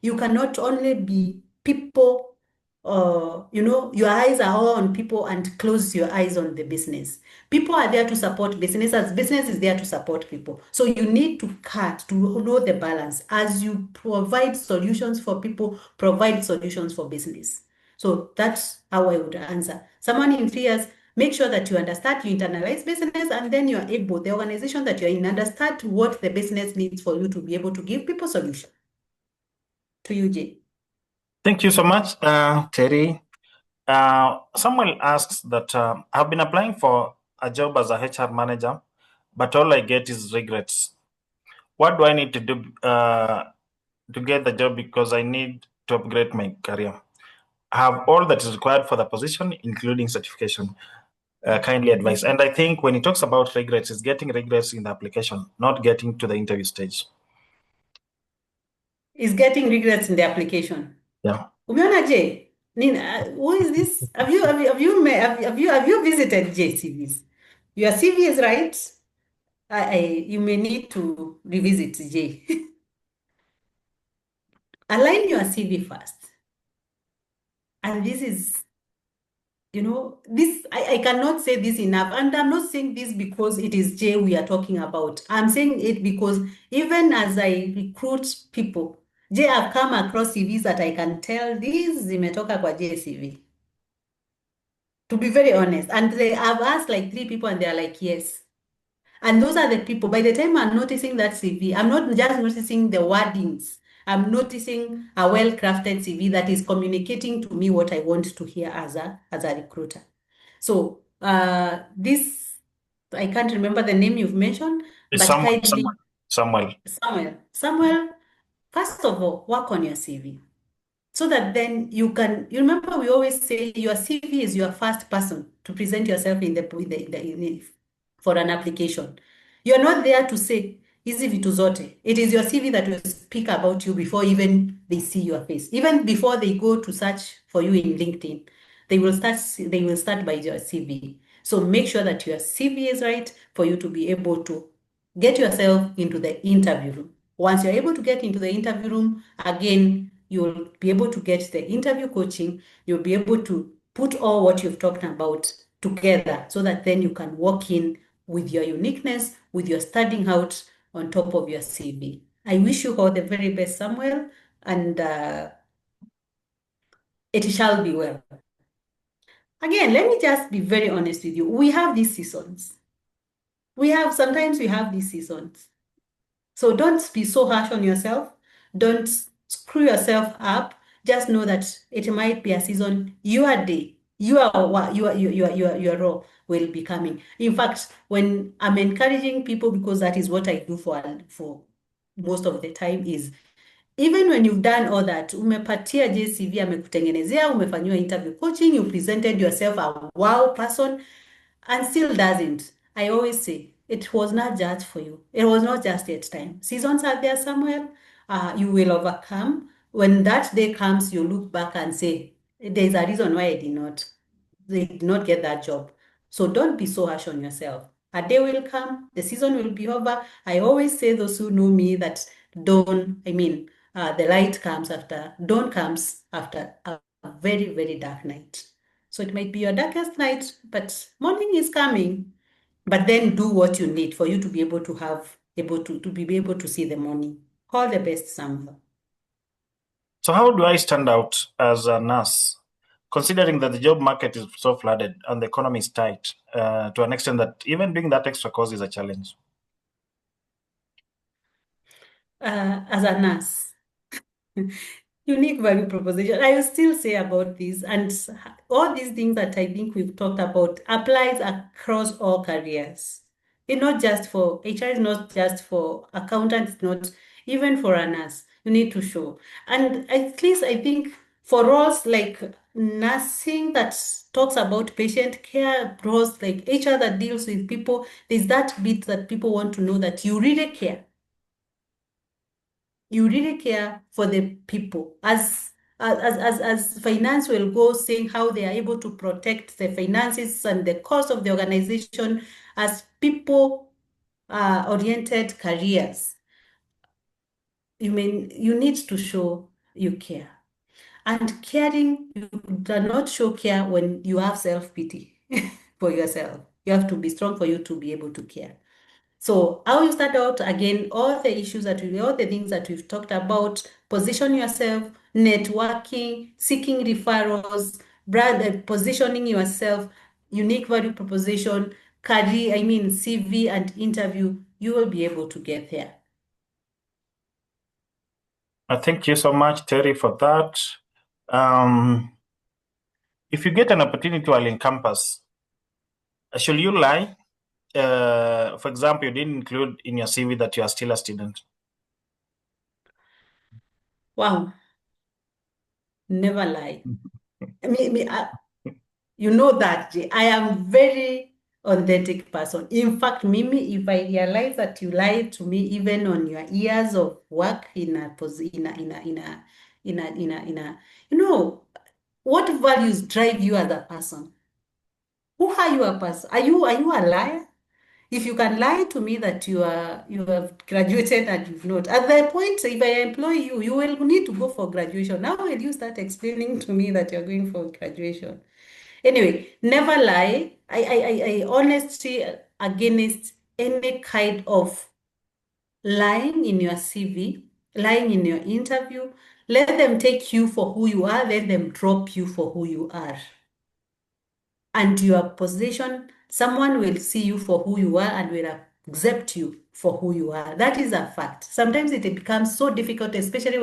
You cannot only be people, your eyes are all on people and close your eyes on the business. People are there to support business as business is there to support people. So you need to know the balance. As you provide solutions for people, provide solutions for business. So that's how I would answer. Someone in 3 years, make sure that you understand, you internalize business, and then you are able, the organization that you're in, understand what the business needs for you to be able to give people solutions. To you, Jay. Thank you so much, Terry. Someone asks that I've been applying for a job as a HR manager, but all I get is regrets. What do I need to do to get the job, because I need to upgrade my career? I have all that is required for the position, including certification. Kindly advise. And I think when he talks about regrets, it's getting regrets in the application, not getting to the interview stage. Is getting regrets in the application. Yeah. Umeona Jay? Who is this? Have you visited JCVs? Your CV is right. You may need to revisit Jay. Align your CV first. And this is, I cannot say this enough. And I'm not saying this because it is Jay we are talking about. I'm saying it because even as I recruit people, Jay, I've come across CVs that I can tell these zimetoka kwa Jay CV. To be very honest. And I've asked like 3 people and they're like, yes. And those are the people, by the time I'm noticing that CV, I'm not just noticing the wordings. I'm noticing a well-crafted CV that is communicating to me what I want to hear as a recruiter. So this, I can't remember the name you've mentioned, It's but kindly, Samuel. Samuel, first of all, work on your CV. So that then you remember we always say your CV is your first person to present yourself for an application. You're not there to say, hizi vitu zote. It is your CV that will speak about you before even they see your face. Even before they go to search for you in LinkedIn, they will start by your CV. So make sure that your CV is right for you to be able to get yourself into the interview room. Once you're able to get into the interview room, again, you'll be able to get the interview coaching. You'll be able to put all what you've talked about together so that then you can walk in with your uniqueness, with your standing out on top of your CV. I wish you all the very best, Samuel, and it shall be well. Again, let me just be very honest with you. We have these seasons. Sometimes we have these seasons. So don't be so harsh on yourself. Don't screw yourself up. Just know that it might be a season. Your day, your role will be coming. In fact, when I'm encouraging people, because that is what I do for most of the time, is even when you've done all that, umepatia JCV, amekutengenezea, umefanyiwa interview coaching, you presented yourself a wow person, and still doesn't. I always say, it was not just for you. It was not just yet time. Seasons are there somewhere. You will overcome. When that day comes, you look back and say, there's a reason why they did not get that job. So don't be so harsh on yourself. A day will come, the season will be over. I always say, those who know me, that the light comes after, dawn comes after a very, very dark night. So it might be your darkest night, but morning is coming. But then do what you need for you to be able to see the morning. All the best, Samuel. So how do I stand out as a nurse, considering that the job market is so flooded and the economy is tight to an extent that even doing that extra course is a challenge? As a nurse, unique value proposition. I will still say about this, and all these things that I think we've talked about applies across all careers. It's not just for HR, it's not just for accountants, it's not even for a nurse. You need to show. And at least I think for roles like nursing that talks about patient care, roles like HR that deals with people, there's that bit that people want to know that you really care. You really care for the people. As finance will go, saying how they are able to protect the finances and the cost of the organization as people oriented careers. You need to show you care. And caring, you cannot show care when you have self-pity for yourself. You have to be strong for you to be able to care. So how you start out, again, all the things that we've talked about, position yourself, networking, seeking referrals, positioning yourself, unique value proposition, CV and interview, you will be able to get there. Thank you so much, Terry, for that. If you get an opportunity to Campus, should you lie? For example, you didn't include in your CV that you are still a student. Wow. Never lie. You know that, Jay. I am very authentic person. In fact, Mimi, if I realize that you lied to me even on your years of work what values drive you as a person? Who are you a person? Are you a liar? If you can lie to me that you have graduated and you've not, at that point, if I employ you, you will need to go for graduation. Now will you start explaining to me that you're going for graduation? Anyway, never lie. I honestly against any kind of lying in your CV, lying in your interview. Let them take you for who you are, let them drop you for who you are. And your position, someone will see you for who you are and will accept you for who you are. That is a fact. Sometimes it becomes so difficult, especially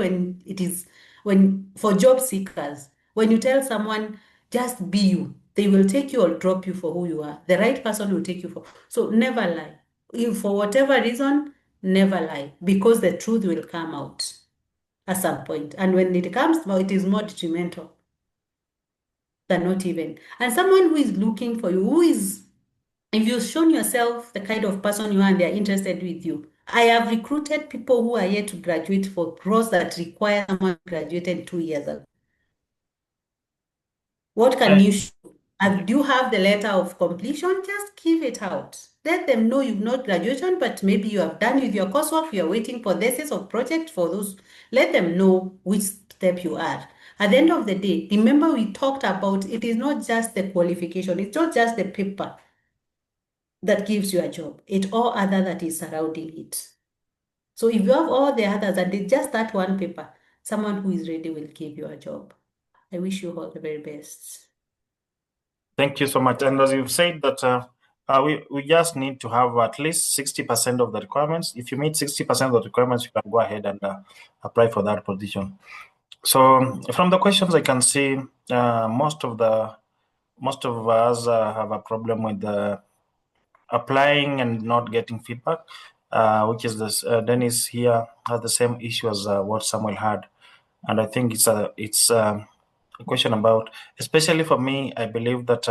when for job seekers, when you tell someone, just be you, they will take you or drop you for who you are. The right person will take you for. So never lie. If for whatever reason, never lie, because the truth will come out at some point. And when it comes out, it is more detrimental than not even. And someone who is looking for you, if you've shown yourself the kind of person you are and they're interested with you. I have recruited people who are yet to graduate for roles that require someone who graduated 2 years ago. What can you show? And do you have the letter of completion? Just give it out. Let them know you've not graduated, but maybe you have done with your coursework, you're waiting for thesis or project for those. Let them know which step you are. At the end of the day, remember we talked about it is not just the qualification, it's not just the paper that gives you a job. It's all other that is surrounding it. So if you have all the others and it's just that one paper, someone who is ready will give you a job. I wish you all the very best. Thank you so much. And as you've said that we just need to have at least 60% of the requirements. If you meet 60% of the requirements, you can go ahead and apply for that position. So from the questions I can see, most of us have a problem with applying and not getting feedback, which is this. Dennis here has the same issue as what Samuel had, and I think it's a question about, especially for me, I believe that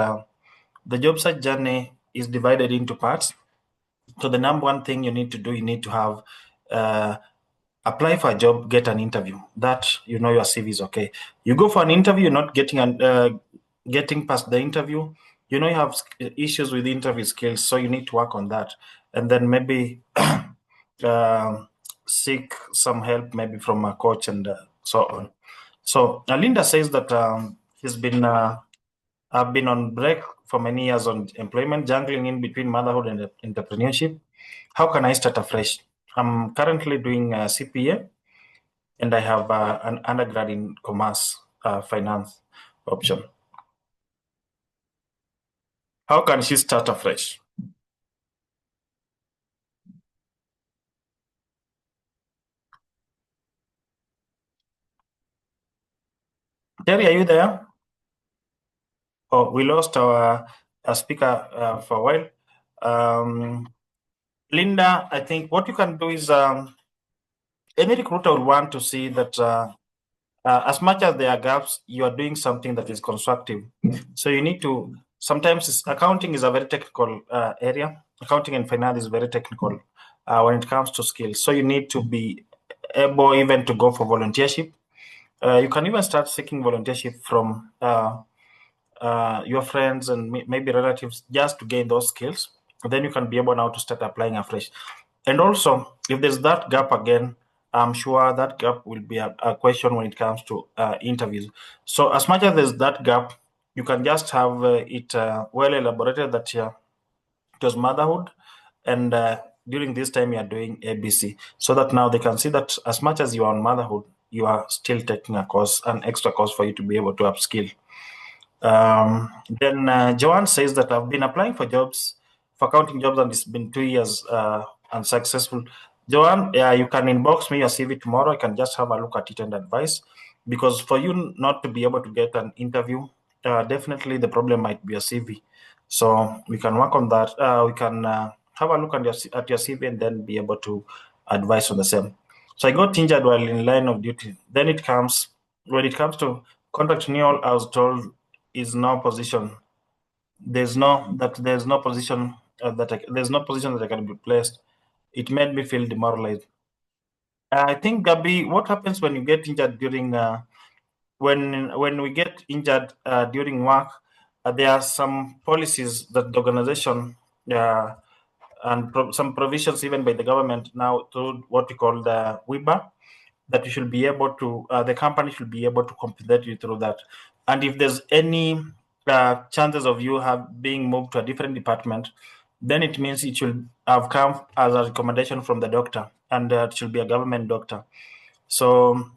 the job search journey is divided into parts. So the number one thing you need to do, you need to have apply for a job, get an interview. That your CV is okay. You go for an interview, you're not getting past the interview. You have issues with interview skills, so you need to work on that, and then maybe seek some help, maybe from a coach and so on. So Linda says that I've been on break for many years on employment, jungling in between motherhood and entrepreneurship. How can I start afresh? I'm currently doing CPA, and I have an undergrad in commerce finance option. How can she start afresh? Terry, are you there? Oh, we lost our speaker for a while. Linda, I think what you can do is any recruiter would want to see that as much as there are gaps, you are doing something that is constructive. So you need to, sometimes accounting is a very technical area. Accounting and finance is very technical when it comes to skills. So you need to be able even to go for volunteership. You can even start seeking volunteership from your friends and maybe relatives just to gain those skills. Then you can be able now to start applying afresh. And also, if there's that gap again, I'm sure that gap will be a question when it comes to interviews. So as much as there's that gap, you can just have it well elaborated that it was motherhood, and during this time you are doing ABC, so that now they can see that as much as you are on motherhood, you are still taking a course, an extra course for you to be able to upskill. Then Joanne says that I've been applying for jobs, for accounting jobs, and it's been 2 years unsuccessful. Joanne, you can inbox me your CV tomorrow. I can just have a look at it and advise, because for you not to be able to get an interview, definitely the problem might be your CV. So we can work on that. We can have a look at your CV and then be able to advise on the same. So I got injured while in line of duty. Then when it comes to contract renewal, I was told is no position. There's no position that I can be placed. It made me feel demoralized. I think, Gabi, what happens when you get injured during when we get injured during work? There are some policies that the organization and some provisions even by the government now through what we call the WIBA, that you should be able to, the company should be able to compensate you through that. And if there's any chances of you being moved to a different department, then it means it should have come as a recommendation from the doctor, and it should be a government doctor. So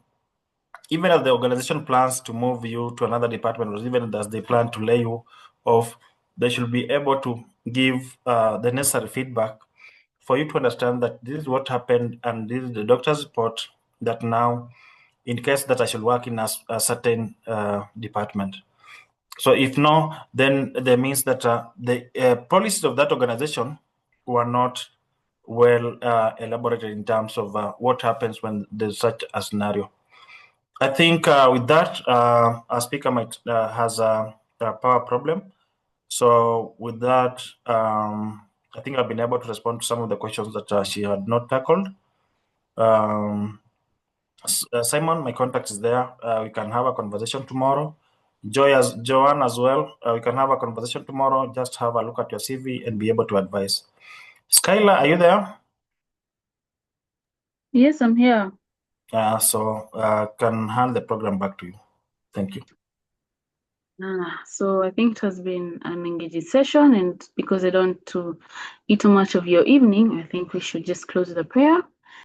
even as the organization plans to move you to another department, or even as they plan to lay you off, they should be able to give the necessary feedback for you to understand that this is what happened and this is the doctor's report, that now in case that I should work in a certain department. So if no, then that means that the policies of that organization were not well elaborated in terms of what happens when there's such a scenario. I think with that, our speaker might has a power problem. So with that, I think I've been able to respond to some of the questions that she had not tackled. Simon, my contact is there. We can have a conversation tomorrow. Joanne as well. We can have a conversation tomorrow. Just have a look at your CV and be able to advise. Skylar, are you there? Yes, I'm here. So can hand the program back to you. Thank you. So I think it has been an engaging session, and because I don't want to eat too much of your evening, I think we should just close the prayer.